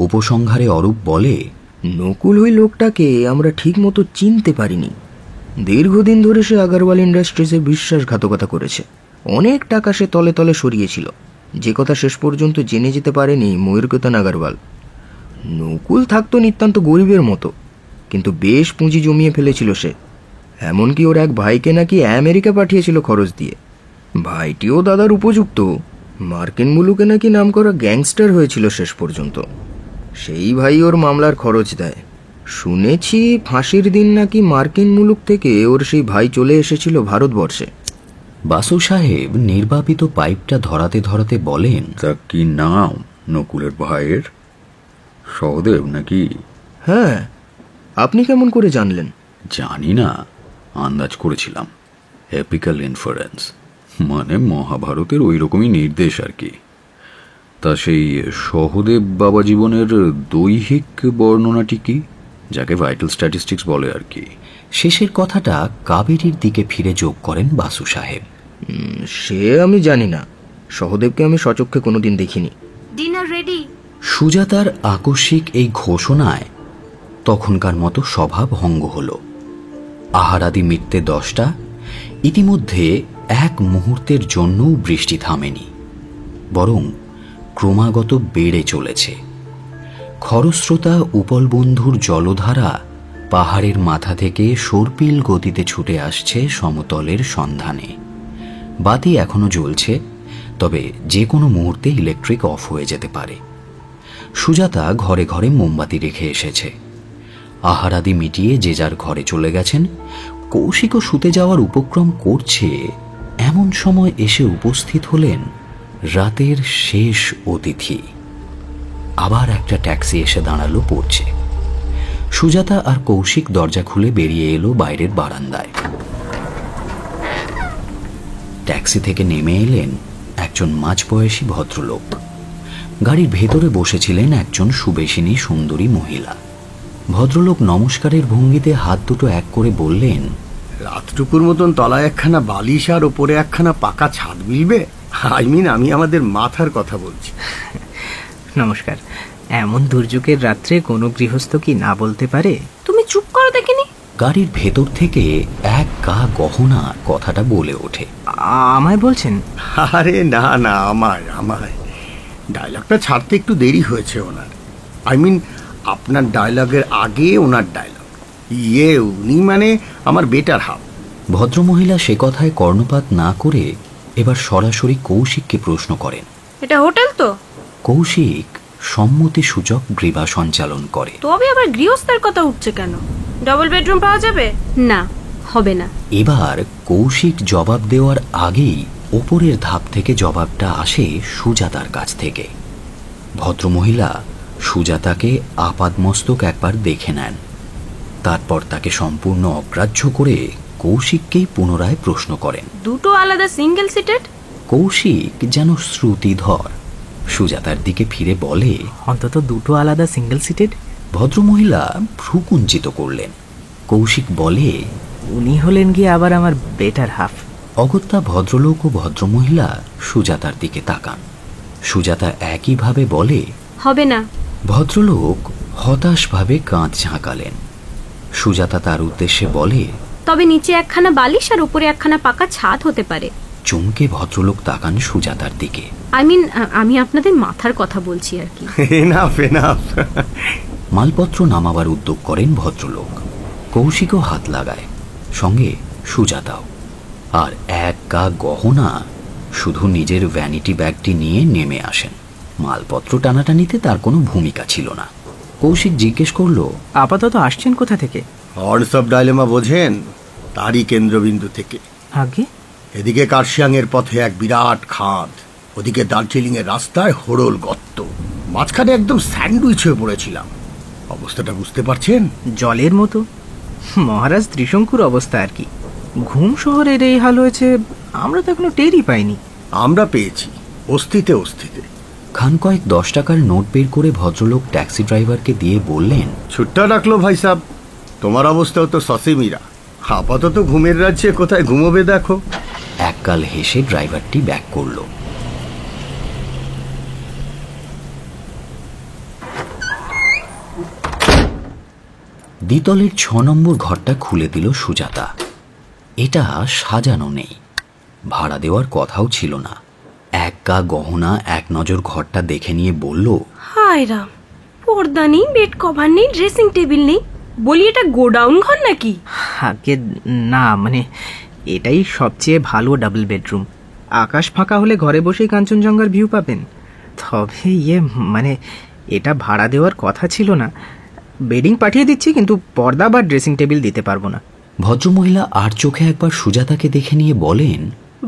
উপসংহারে অরূপ বলে, নকুল হুই লোকটাকে আমরা ঠিক মতো চিনতে পারিনি। দীর্ঘদিন ধরে সে আগারওয়াল ইন্ডাস্ট্রিজে বিশ্বাসঘাতকতা করেছে। অনেক টাকা সে তলে তলে সরিয়েছিল, যে কথা শেষ পর্যন্ত জেনে যেতে পারেনি ময়ূরকেতন আগারওয়াল। নকুল থাকতো নিতান্ত গরিবের মতো, কিন্তু বেশ পুঁজি জমিয়ে ফেলেছিল সে। এমনকি ওর এক ভাইকে নাকি আমেরিকা পাঠিয়েছিল খরচ দিয়ে। ভাইটিও দাদার উপযুক্ত, মার্কিন মুলুকে নাকি নাম করা গ্যাংস্টার হয়েছিল শেষ পর্যন্ত। সেই ভাই ওর মামলার খরচ দেয়। শুনেছি ফাঁসির দিন নাকি মার্কিন মুলুক থেকে ওর সেই ভাই চলে এসেছিল ভারতবর্ষে। বাসু সাহেব নির্বাপিত পাইপটা ধরাতে ধরাতে বলেন, তা কি নাম নকুলের ভাইয়ের? সহদেব নাকি? হ্যাঁ, আপনি কেমন করে জানলেন? জানি না, আন্দাজ করেছিলাম। এপিক্যাল ইনফারেন্স, মানে মহাভারতের ওই রকমই নির্দেশ আর কি। তা সেই সহদেব বাবা জীবনের দৈহিক বর্ণনাটি কি, যাকে ভাইটাল স্ট্যাটিস্টিক্স বলে আর কি? শেষের কথাটা কাবেরীর দিকে ফিরে যোগ করেন বাসু সাহেব। সে আমি জানি না, সহদেবকে আমি সচক্ষে কোনোদিন দেখিনি। Dinner ready. সুজাতার আকস্মিক এই ঘোষণায় তখনকার মতো সভা ভঙ্গ হল। আহারাদি মিটতে 10টা। ইতিমধ্যে এক মুহূর্তের জন্যও বৃষ্টি থামেনি, বরং ক্রমাগত বেড়ে চলেছে। খরস্রোতা উপলবন্ধুর জলধারা পাহাড়ের মাথা থেকে সর্পিল গতিতে ছুটে আসছে সমতলের সন্ধানে। বাতি এখনো জ্বলছে, তবে যে কোনো মুহূর্তে ইলেকট্রিক অফ হয়ে যেতে পারে। সুজাতা ঘরে ঘরে মোমবাতি রেখে এসেছে। আহারাদি মিটিয়ে যে যার ঘরে চলে গেছেন। কৌশিকও শুতে যাওয়ার উপক্রম করছে, এমন সময় এসে উপস্থিত হলেন রাতের শেষ অতিথি। আবার একটা ট্যাক্সি এসে দাঁড়ালো পড়ছে। সুজাতা আর কৌশিক দরজা খুলে বেরিয়ে এলো বাইরের বারান্দায়। ট্যাক্সি থেকে নেমে এলেন একজন মাঝবয়সী ভদ্রলোক। গাড়ির ভেতরে বসেছিলেন একজন সুবেশিনী সুন্দরী মহিলা। ভদ্রলোক নমস্কারের ভঙ্গিতে হাত দুটো এক করে বললেন, রাতটুকুর মতন তলায় একখানা বালিশ আর ওপরে একখানা পাকা ছাদ মিলবে? আমি আমাদের মাথার কথা বলছি। নমস্কার। এমন দুর্যোগের রাত্রে কোনো গৃহস্থ কি না বলতে পারে? তুমি চুপ করো দেখিনি। গাড়ির ভেতর থেকে এক গা গহনা কথাটা বলে ওঠে। আমায় বলছেন? আরে না না, আমায় ডায়লগটা ছাড়তে একটু দেরি হয়েছে ওনার। আপনার ডায়লগের আগে ওনার ডায়লগ। উনি মানে আমার বেটার হাফ। ভদ্রমহিলা সে কথায় কর্ণপাত না করে এবার সরাসরি কৌশিককে প্রশ্ন করেন। এটা হোটেল তো? কৌশিক সম্মতি সূচক গ্রীবা সঞ্চালন করে। তবে আবার গৃহস্থের কথা উঠছে কেন? ডাবল বেডরুম পাওয়া যাবে? না, হবে না। এবার কৌশিক জবাব দেওয়ার আগেই ওপরের ধাপ থেকে জবাবটা আসে সুজাতার কাছ থেকে। ভদ্রমহিলা সুজাতাকে আপাদমস্তক একবার দেখে নেন, তারপর তাকে সম্পূর্ণ অগ্রাহ্য করে কৌশিককেই পুনরায় প্রশ্ন করেন। দুটো আলাদা সিঙ্গেল সিটেড? কৌশিক যেন শ্রুতিধর সুজাতার দিকে ফিরে বলে, অন্তত দুটো আলাদা সিঙ্গেল সিটেড। ভদ্রমহিলা ভ্রুকুঞ্চিত করলেন। কৌশিক বলে, উনি হলেন গিয়ে আবার আমার বেটার হাফ। অগত্যা ভদ্রলোক ও ভদ্রমহিলা সুজাতার দিকে তাকান। সুজাতা একইভাবে বলে, হবে না। ভদ্রলোক হতাশভাবে কাঁধ ঝাঁকালেন। সুজাতা তার উদ্দেশ্যে বলে, তবে নিচে একখানা বালিশ আর উপরে একখানা পাকা ছাদ হতে পারে। চমকে ভদ্রলোক তাকান সুজাতার দিকে। আমি আপনাদের মাথার কথা বলছি আর কি। এনাফ। মালপত্র নামাবার উদ্যোগ করেন ভদ্রলোক। কৌশিকও হাত লাগায়, সঙ্গে সুজাতাও। আর এক গা গহনা শুধু নিজের ভ্যানিটি ব্যাগটি নিয়ে নেমে আসেন। মালপত্র টানাটানিতে তার কোনো ভূমিকা ছিল না। কৌশিক জিজ্ঞেস করল, আপাতত আসছেন কোথা থেকে? হর্নস অফ ডাইলেমা বোঝেন? তারই কেন্দ্রবিন্দু থেকে। আগে এদিকে কার্শিয়াং এর পথে এক বিরাট খাদ, ওদিকে দার্জিলিং এর রাস্তায় হোড়ল গর্ত, মাঝখানে একদম স্যান্ডউইচ হয়ে পড়েছিলাম। অবস্থাটা বুঝতে পারছেন? জলের মতো মহারাজ ত্রিশঙ্কুর অবস্থা আর কি। ঘুম শহরের এই হাল হয়েছে, আমরা তো এখনো টেরই পাইনি। আমরা পেয়েছি অস্থিতে। খান কয়েক 10 টাকার নোট বের করে ভদ্রলোক ট্যাক্সি ড্রাইভারকে দিয়ে বললেন, ছুট্টা রাখলো ভাই সাহ, তোমার অবস্থাও তো সসিমিরা। আপাতত ঘুমের রাজ্যে কোথায় ঘুমোবে দেখো। একগাল হেসে ড্রাইভারটি ব্যাক করল। দ্বিতলের 6 নম্বর ঘরটা খুলে দিল সুজাতা। এটা সাজানো নেই, ভাড়া দেওয়ার কথাও ছিল না। এক গা গহনা এক নজর ঘরটা দেখে নিয়ে বলল, হায় রাম, পর্দা নেই, বেড কভার নেই, ড্রেসিং টেবিল নেই। বলি এটা গোডাউন ঘর নাকি? আগে না, মানে এটাই সবচেয়ে ভালো ডাবল বেডরুম। আকাশ ফাঁকা হলে ঘরে বসেই কাঞ্চনজঙ্ঘার ভিউ পাবেন। তবে মানে এটা ভাড়া দেওয়ার কথা ছিল না। বেডিং পাঠিয়ে দিচ্ছি, কিন্তু পর্দা বা ড্রেসিং টেবিল দিতে পারবো না। ভদ্রমহিলা আর চোখে একবার সুজাতাকে দেখে নিয়ে বলেন,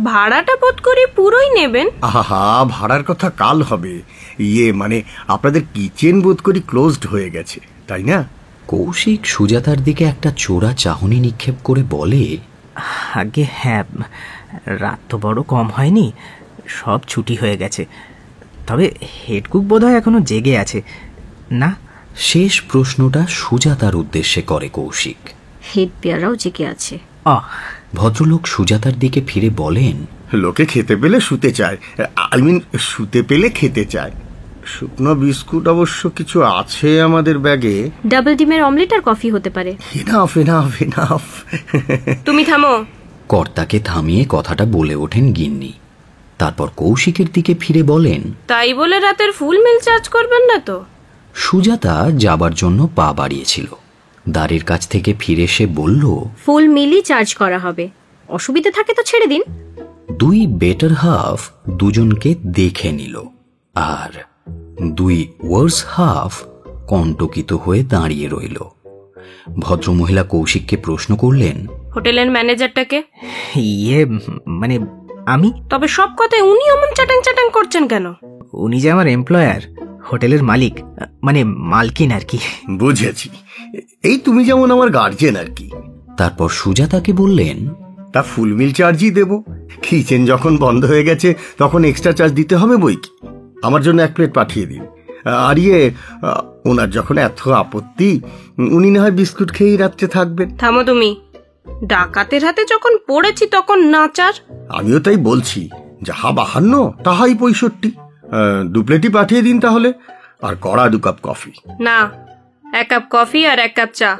ভাড়াটা বোধ করে পুরোই নেবেন? আহা, ভাড়ার কথা কাল হবে। মানে আপনাদের কিচেন বোধ করি ক্লোজড হয়ে গেছে, তাই না? কৌশিক সুজাতার দিকে একটা চোরা চাহনি নিক্ষেপ করে বলে, আগে হ্যাঁ, রাত তো বড় কম হয়নি, সব ছুটি হয়ে গেছে। তবে হেডকুক বোধহয় এখনো জেগে আছে না? শেষ প্রশ্নটা সুজাতার উদ্দেশ্যে করে কৌশিক। হেড পেয়ারাও জেগে আছে। ভদ্রলোক সুজাতার দিকে ফিরে বলেন, লোকে খেতে পেলে শুতে চায়, শুতে পেলে খেতে চায়। শুকনো বিস্কুট অবশ্য কিছু আছে আমাদের ব্যাগে। ডাবল ডিমের অমলেট আর কফি হতে পারে। এনাফ। তুমি থামো। কর্তাকে থামিয়ে কথাটা বলে ওঠেন গিন্নি। তারপর কৌশিকের দিকে ফিরে বলেন, তাই বলে রাতের ফুল মিল চার্জ করবেন না তো? সুজাতা যাবার জন্য পা বাড়িয়েছিল। দ্বারের কাছ থেকে ফিরে সে বলল, ফুল মিলই চার্জ করা হবে, অসুবিধা থাকে তো ছেড়ে দিন। 2 বেটার হাফ দুজনকে দেখে নিল, আর 2 ওয়ার্স হাফ কণ্টকিত হয়ে দাঁড়িয়ে রইল। ভদ্রমহিলা কৌশিককে প্রশ্ন করলেন, হোটেলের ম্যানেজারটাকে? মানে আমি? তবে সব কথায় উনি অমন চাটাং করছেন কেন? উনি যে আমার এমপ্লয়ার, হোটেলের মালিক, মানে মালকিন আর কি। বুঝেছি, এই তুমি যেমন আমার গার্জেন আর কি। তারপর সুজাতাকে বললেন, তা ফুল মিল চার্জই দেব। কিচেন যখন বন্ধ হয়ে গেছে তখন এক্সট্রা চার্জ দিতে হবে বই কি। আমার জন্য 1 প্লেট পাঠিয়ে দিন। আর ওনার যখন এত আপত্তি, উনি না হয় বিস্কুট খেয়েই রাত্রে থাকবেন। থামো তুমি। ডাকাতের হাতে যখন পড়েছি তখন নাচার। আমিও তাই বলছি, যাহা 52 তাহাই 65। 2 প্লেটই পাঠিয়ে দিন তাহলে। আর কড়া 2 কাপ কফি। না, 1 কাপ কফি আর 1 কাপ চা।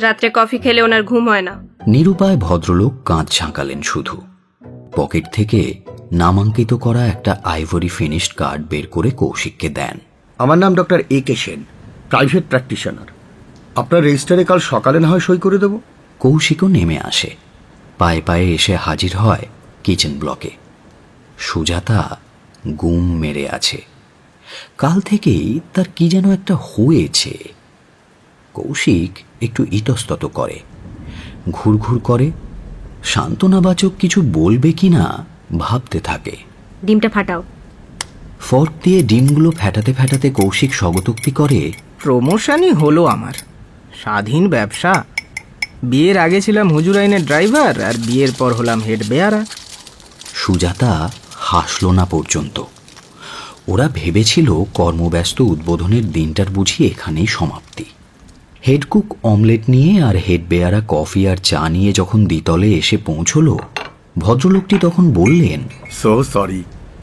রাত্রে কফি খেলে ওনার ঘুম হয় না। নিরুপায় ভদ্রলোক কাঁধ ঝাঁকালেন শুধু। পকেট থেকে নামাঙ্কিত করা একটা আইভরি ফিনিশড কার্ড বের করে কৌশিককে দেন। আমার নাম doctor A.K. Sen, private practitioner. আপনার রেজিস্টারে কাল সকালে না হয় সই করে দেব। কৌশিকও নেমে আসে, পায়ে পায়ে এসে হাজির হয় কিচেন ব্লকে। সুজাতা গুম মেরে আছে। কাল থেকেই তার কি যেন একটা হয়েছে। কৌশিক একটু ইতস্তত করে, ঘুরঘুর করে, সান্ত্বনাবাচক কিছু বলবে কিনা ভাবতে থাকে। ডিমটা ফাটাও। ফর্ক দিয়ে ডিমগুলো ফেটাতে ফেটাতে কৌশিক স্বগতোক্তি করে, প্রমোশনই হলো আমার। স্বাধীন ব্যবসা। বিয়ের আগে ছিলাম হুজুর আইনের ড্রাইভার, আর বিয়ের পর হলাম হেড বেয়ারা। সুজাতা হাসল না পর্যন্ত। ওরা ভেবেছিল কর্মব্যস্ত উদ্বোধনের দিনটার বুঝি এখানেই সমাপ্তি। হেডকুক অমলেট নিয়ে আর হেড বেয়ারা কফি আর চা নিয়ে যখন দ্বিতলে এসে পৌঁছল, ভদ্রলোকটি তখন বললেন, সো সরি,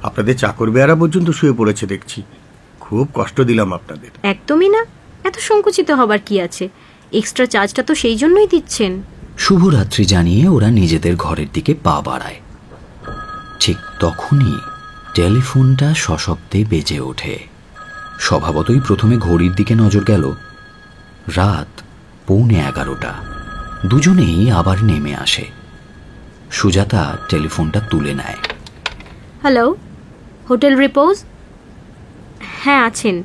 আপনাদের চাকর বেয়ারা পর্যন্ত শুয়ে পড়েছে দেখছি। খুব কষ্ট দিলাম আপনাদের। একদমই না, এত সংকুচিত হবার কি আছে? এক্সট্রা চার্জটা তো সেই জন্যই দিচ্ছেন। শুভরাত্রি জানিয়ে ওরা নিজেদের ঘরের দিকে পা বাড়ায়। ঠিক তখনই টেলিফোনটা সশব্দে বেজে ওঠে। স্বভাবতই প্রথমে ঘড়ির দিকে নজর গেল। রাত 11:15। দুজনেই আবার নেমে আসে। সুজাতা টেলিফোনটা তুলে নেয়। Hello, hotel Repose? হ্যাঁ আছেন।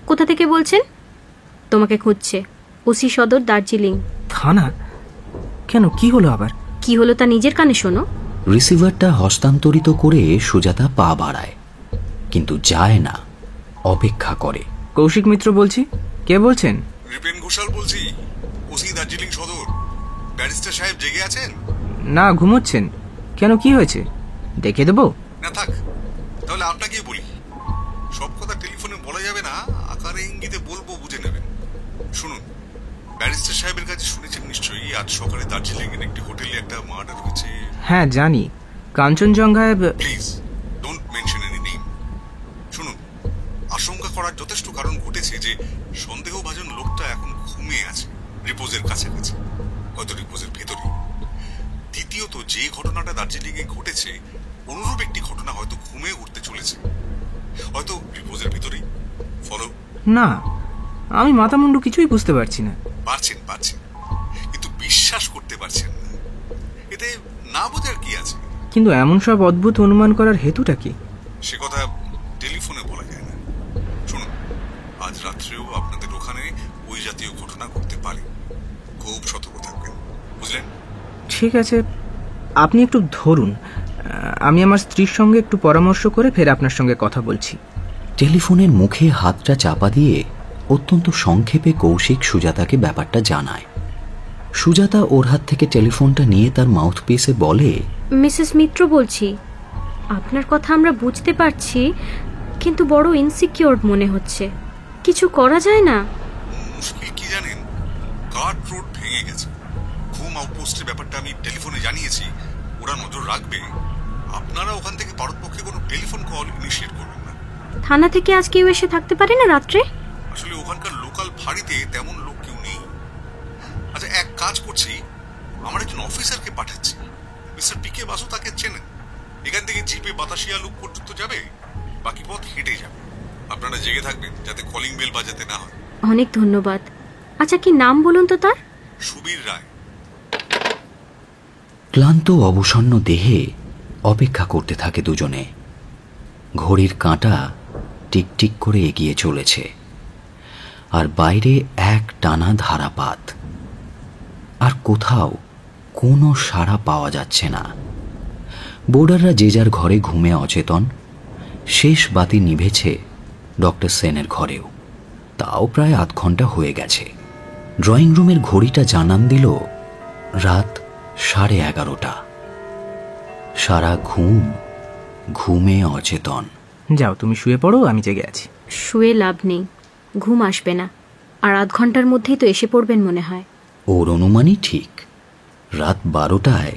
কোথা থেকে বলছেন? তোমাকে খুঁজছে ওসি সদর, দার্জিলিং থানা। কেন, কি হলো আবার? কি হলো তা নিজের কানে শোনো। রিসিভারটা হস্তান্তরিত করে সুজাতা পা বাড়ায়, কিন্তু যায় না, অপেক্ষা করে। কৌশিক মিত্র বলছি। কে বলছেন? রিপেন ঘোষাল বলছি, ওসি দার্জিলিং সদর। ব্যারিস্টার সাহেব জেগে আছেন? না, ঘুমোচ্ছেন। কেন, কি হয়েছে? ডেকে দেবো? না থাক, তাহলে আপনাকেই বলি। সব কথা টেলিফোনে বলা যাবে না, আকারে ইঙ্গিতে বলবো, বুঝে নেবেন। শুনুন, ব্যারিস্টার সাহেবের কাছে শুনেছেন নিশ্চয়ই আজ সকালে দার্জিলিং এর একটি হোটেলে একটা মার্ডার হয়েছে। হ্যাঁ জানি, কাঞ্চনজঙ্ঘায়। Please don't mention any name. শুনুন, আশঙ্কা করার যথেষ্ট কারণ ঘটেছে যে সন্দেহভাজন লোকটা এখন ঘুমিয়ে আছে রিপোজের কাছাকাছি, হয়তো রিপোজের ভেতরে। দ্বিতীয়ত, যে ঘটনাটা দার্জিলিং এ ঘটেছে অনুরূপ একটি ঘটনা হয়তো ঘুমিয়ে উঠতে চলেছে, হয়তো রিপোজের ভিতরেই। ফলো? না, আমি মাথামুন্ডু কিছুই বুঝতে পারছি না। পারছেন, কিন্তু বিশ্বাস করতে পারছেন না। এতে না বোঝার কি আছে? কিন্তু এমন সব অদ্ভুত অনুমান করার হেতুটা কি? সে কথা টেলিফোনে বলা যায় না। শুনুন, আজ রাত্রেও আপনাদের ওখানে ওই জাতীয় ঘটনা ঘটতে পারে। খুব সতর্ক থাকবেন, বুঝলেন? ঠিক আছে, আপনি একটু ধরুন। আমি আমার স্ত্রীর সঙ্গে একটু পরামর্শ করে ফের আপনার সঙ্গে কথা বলছি। টেলিফোনের মুখে হাতটা চাপা দিয়ে অত্যন্ত সংক্ষেপে কৌশিক সুজাতাকে ব্যাপারটা জানায়। সুজাতা ওর হাত থেকে টেলিফোনটা নিয়ে তার মাউথপিসে বলে, মিসেস মিত্র বলছি। আপনার কথা আমরা বুঝতে পারছি, কিন্তু বড় ইনসিকিউরড মনে হচ্ছে। কিছু করা যায় না? মুশকিল কি জানেন, গার্ড রোড ভেঙে গেছে। ঘুম আউটপোস্টের ব্যাপারটা আমি টেলিফোনে জানিয়েছি, ওরা নজর রাখবে। আপনারা ওখান থেকে পারতপক্ষে কোনো টেলিফোন কল ইনিশিয়েট করবেন না। থানা থেকে আজ কেউ এসে থাকতে পারে না রাত্রে? আসলে ওখানকার লোকাল ফাঁড়িতে তেমন লোক কেউ নেই। আচ্ছা, এক কাজ করছি, আমার একজন অফিসারকে পাঠাচ্ছি। মিস্টার পিকে বাসু, তাকে চেনেন? এখান থেকে জিপে বাতাসিয়া লুপ পর্যন্ত যাবে, বাকি পথ হেঁটে যাবে। আপনারা জেগে থাকবেন যাতে কলিং বেল বাজাতে না হয়। অনেক ধন্যবাদ। আচ্ছা, কি নাম বলুন তো তার? সুবীর রায়। ক্লান্ত অবসন্ন দেহে অপেক্ষা করতে থাকে দুজনে। ঘড়ির কাঁটা টিকটিক করে এগিয়ে চলেছে, আর বাইরে এক টানা ধারাপাত। আর কোথাও কোনো সাড়া পাওয়া যাচ্ছে না। বোর্ডাররা যে যার ঘরে ঘুমে অচেতন। শেষ বাতি নিভেছে ডক্টর সেনের ঘরেও, তাও প্রায় আধ ঘন্টা হয়ে গেছে। ড্রয়িং রুমের ঘড়িটা জানান দিল রাত 11:30। সারা ঘুমে অচেতন। যাও, তুমি শুয়ে পড়ো, আমি জেগে আছি। শুয়ে লাভ নেই, ঘুম আসবে না। আর আধ ঘন্টার মধ্যেই তো এসে পড়বেন মনে হয়। ওর অনুমানই ঠিক। রাত 12টায়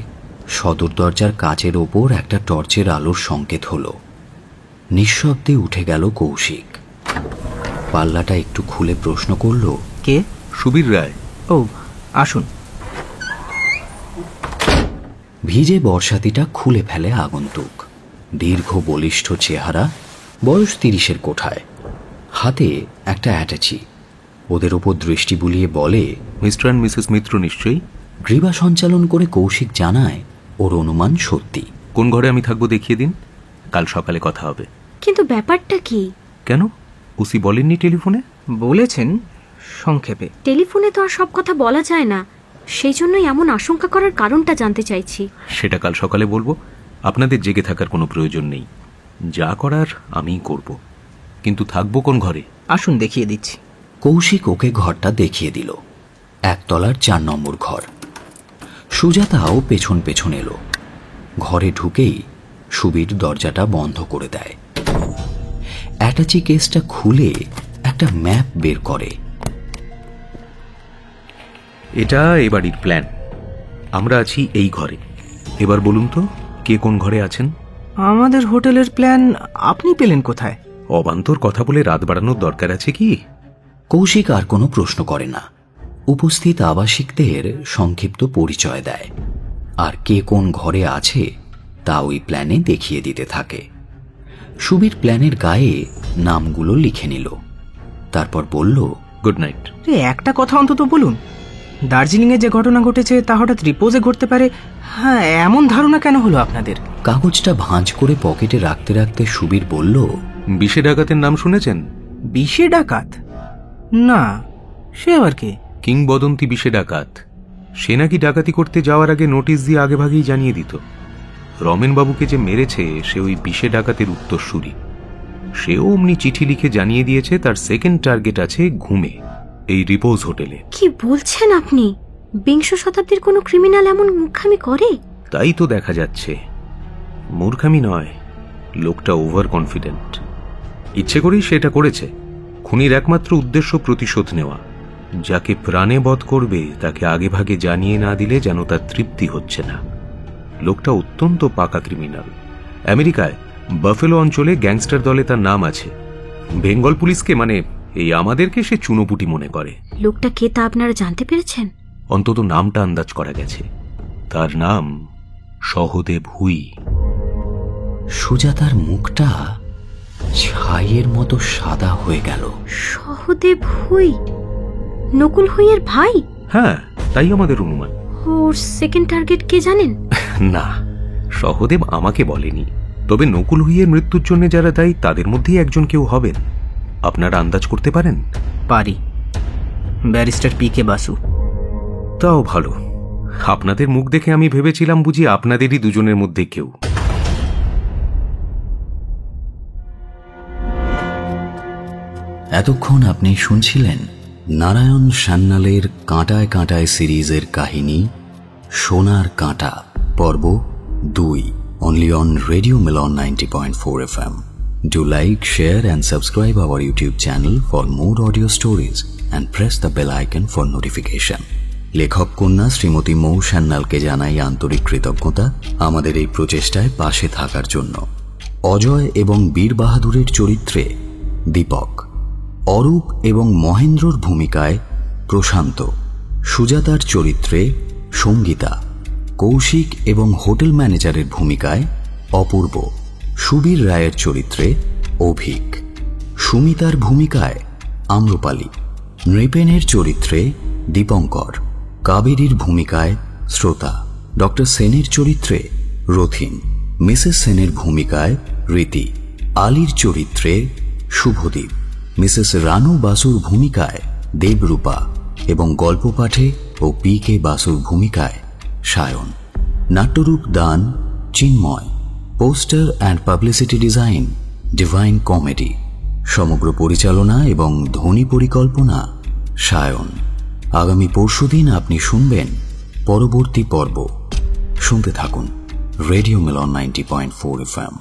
সদর দরজার কাচের ওপর একটা টর্চের আলোর সংকেত হলো। নিঃশব্দে উঠে গেল কৌশিক। পাল্লাটা একটু খুলে প্রশ্ন করল, কে? সুবীর রায়। ও, আসুন। ভিজে বর্ষাতিটা খুলে ফেলে আগন্তুক। দীর্ঘ বলিষ্ঠ চেহারা, বয়স 30-এর কোঠায়, হাতে একটা অ্যাটাচি। ওদের ওপর দৃষ্টি বুলিয়ে বলে, মিস্টার অ্যান্ড মিসেস মিত্র নিশ্চয়ই? গ্রীবা সঞ্চালন করে কৌশিক জানায় ওর অনুমান সত্যি। কোন ঘরে আমি থাকবো দেখিয়ে দিন, কাল সকালে কথা হবে। কিন্তু ব্যাপারটা কি? কেন, ওসি বলেননি টেলিফোনে? বলেছেন সংক্ষেপে। টেলিফোনে তো আর সব কথা বলা যায় না, সেই জন্যই এমন আশঙ্কা করার কারণটা জানতে চাইছি। সেটা কাল সকালে বলবো। আপনাদের জেগে থাকার কোনো প্রয়োজন নেই, যা করার আমিই করব। কিন্তু থাকবো কোন ঘরে? আসুন দেখিয়ে দিচ্ছি। কৌশিক ওকে ঘরটা দেখিয়ে দিল। 1 তলার 4 নম্বর ঘর। সুজাতাও পেছন পেছন এলো। ঘরে ঢুকেই সুবীর দরজাটা বন্ধ করে দেয়। অ্যাটাচি কেসটা খুলে একটা ম্যাপ বের করে। এটা এ বাড়ির প্ল্যান। আমরা আছি এই ঘরে। এবার বলুন তো, কে কোন ঘরে আছেন? আমাদের হোটেলের প্ল্যান আপনি পেলেন কোথায়? অবান্তর কথা বলে রাত বাড়ানোর দরকার আছে কি? কৌশিক আর কোনো প্রশ্ন করে না। উপস্থিত আবাসিকদের সংক্ষিপ্ত পরিচয় দেয়, আর কে কোন ঘরে আছে তা ওই প্ল্যানে দেখিয়ে দিতে থাকে। সুবীর প্ল্যানের গায়ে নামগুলো লিখে নিল, তারপর বলল, গুড নাইট। একটা কথা অন্তত বলুন, দার্জিলিংয়ে যে ঘটনা ঘটেছে তা হঠাৎ রিপোজে ঘটতে পারে, হ্যাঁ, এমন ধারণা কেন হলো আপনাদের? কাগজটা ভাঁজ করে পকেটে রাখতে রাখতে সুবীর বলল, বিশে ডাকাতের নাম শুনেছেন? বিশে ডাকাত? না, সে আবার কে? কিংবদন্তি বিশে ডাকাত। সে নাকি ডাকাতি করতে যাওয়ার আগে নোটিশ দিয়ে আগেভাগেই জানিয়ে দিত। রমেনবাবুকে যে মেরেছে সে ওই বিশে ডাকাতের উত্তরসূরি। সেও অমনি চিঠি লিখে জানিয়ে দিয়েছে তার সেকেন্ড টার্গেট আছে ঘুমে, এই রিপোজ হোটেলে। কি বলছেন আপনি? বিংশ শতাব্দীর কোনো ক্রিমিনাল এমন মূর্খামি করে? তাই তো দেখা যাচ্ছে। মূর্খামি নয়, লোকটা ওভার কনফিডেন্ট। ইচ্ছে করেই সেটা করেছে। খুনির একমাত্র উদ্দেশ্য প্রতিশোধ নেওয়া। যাকে প্রাণে বধ করবে তাকে আগেভাগে জানিয়ে না দিলে যেন তার তৃপ্তি হচ্ছে না। লোকটা অত্যন্ত পাকা ক্রিমিনাল। আমেরিকায় বাফেলো অঞ্চলে গ্যাংস্টার দলে তার নাম আছে। বেঙ্গল পুলিশকে, মানে এই আমাদেরকে, সে চুনোপুটি মনে করে। লোকটা কে তা আপনারা জানতে পেরেছেন? অন্তত নামটা আন্দাজ করা গেছে। তার নাম সহদেব হুই। সুজাতার মুখটা ছাইয়ের মতো সাদা হয়ে গেল। সহদেব হুই? নকুল হুইয়ের ভাই? হ্যাঁ, তাই আমাদের অনুমান। ওর সেকেন্ড টার্গেট কে জানেন? না, সহদেব আমাকে বলেনি। তবে নকুল হুইয়ের মৃত্যুর জন্য যারা দায়ী তাদের মধ্যেই একজন কেউ হবেন। আপনারা আন্দাজ করতে পারেন? পারি, ব্যারিস্টার পি.কে. বাসু। তাও ভালো। আপনাদের মুখ দেখে আমি ভেবেছিলাম বুঝি আপনাদেরই দুজনের মধ্যে কেউ। এতক্ষণ আপনি শুনছিলেন নারায়ণ সান্যালের কাঁটায় কাঁটায় সিরিজের কাহিনী সোনার কাঁটা, পর্ব 2, only on Radio Melon 90.4 FM. Do like, share and subscribe our YouTube channel for more audio stories and press the bell icon for notification. লেখক কন্যা শ্রীমতী মৌ সান্যালকে জানাই আন্তরিক কৃতজ্ঞতা আমাদের এই প্রচেষ্টায় পাশে থাকার জন্য। অজয় এবং বীর বাহাদুরের চরিত্রে দীপক, অরূপ এবং মহেন্দ্রর ভূমিকায় প্রশান্ত, সুজাতার চরিত্রে সঙ্গীতা, কৌশিক এবং হোটেল ম্যানেজারের ভূমিকায় অপূর্ব, সুবীর রায়ের চরিত্রে অভিক, সুমিতার ভূমিকায় আম্রপালি, নৃপেনের চরিত্রে দীপঙ্কর, কাবেরীর ভূমিকায় শ্রোতা, ডক্টর সেনের চরিত্রে রথিন, মিসেস সেনের ভূমিকায় রীতি, আলীর চরিত্রে শুভদীপ, মিসেস রানু বাসুর ভূমিকায় দেবরূপা এবং গল্প পাঠে ও পি.কে. বাসুর ভূমিকায় সায়ন। নাট্যরূপ দান Chinmoy, poster and publicity design Divine Comedy, সমগ্র পরিচালনা এবং ধ্বনি পরিকল্পনা সায়ন। আগামী পরশুদিন আপনি শুনবেন পরবর্তী পর্ব। শুনতে থাকুন রেডিও মেলন 90.4 FM।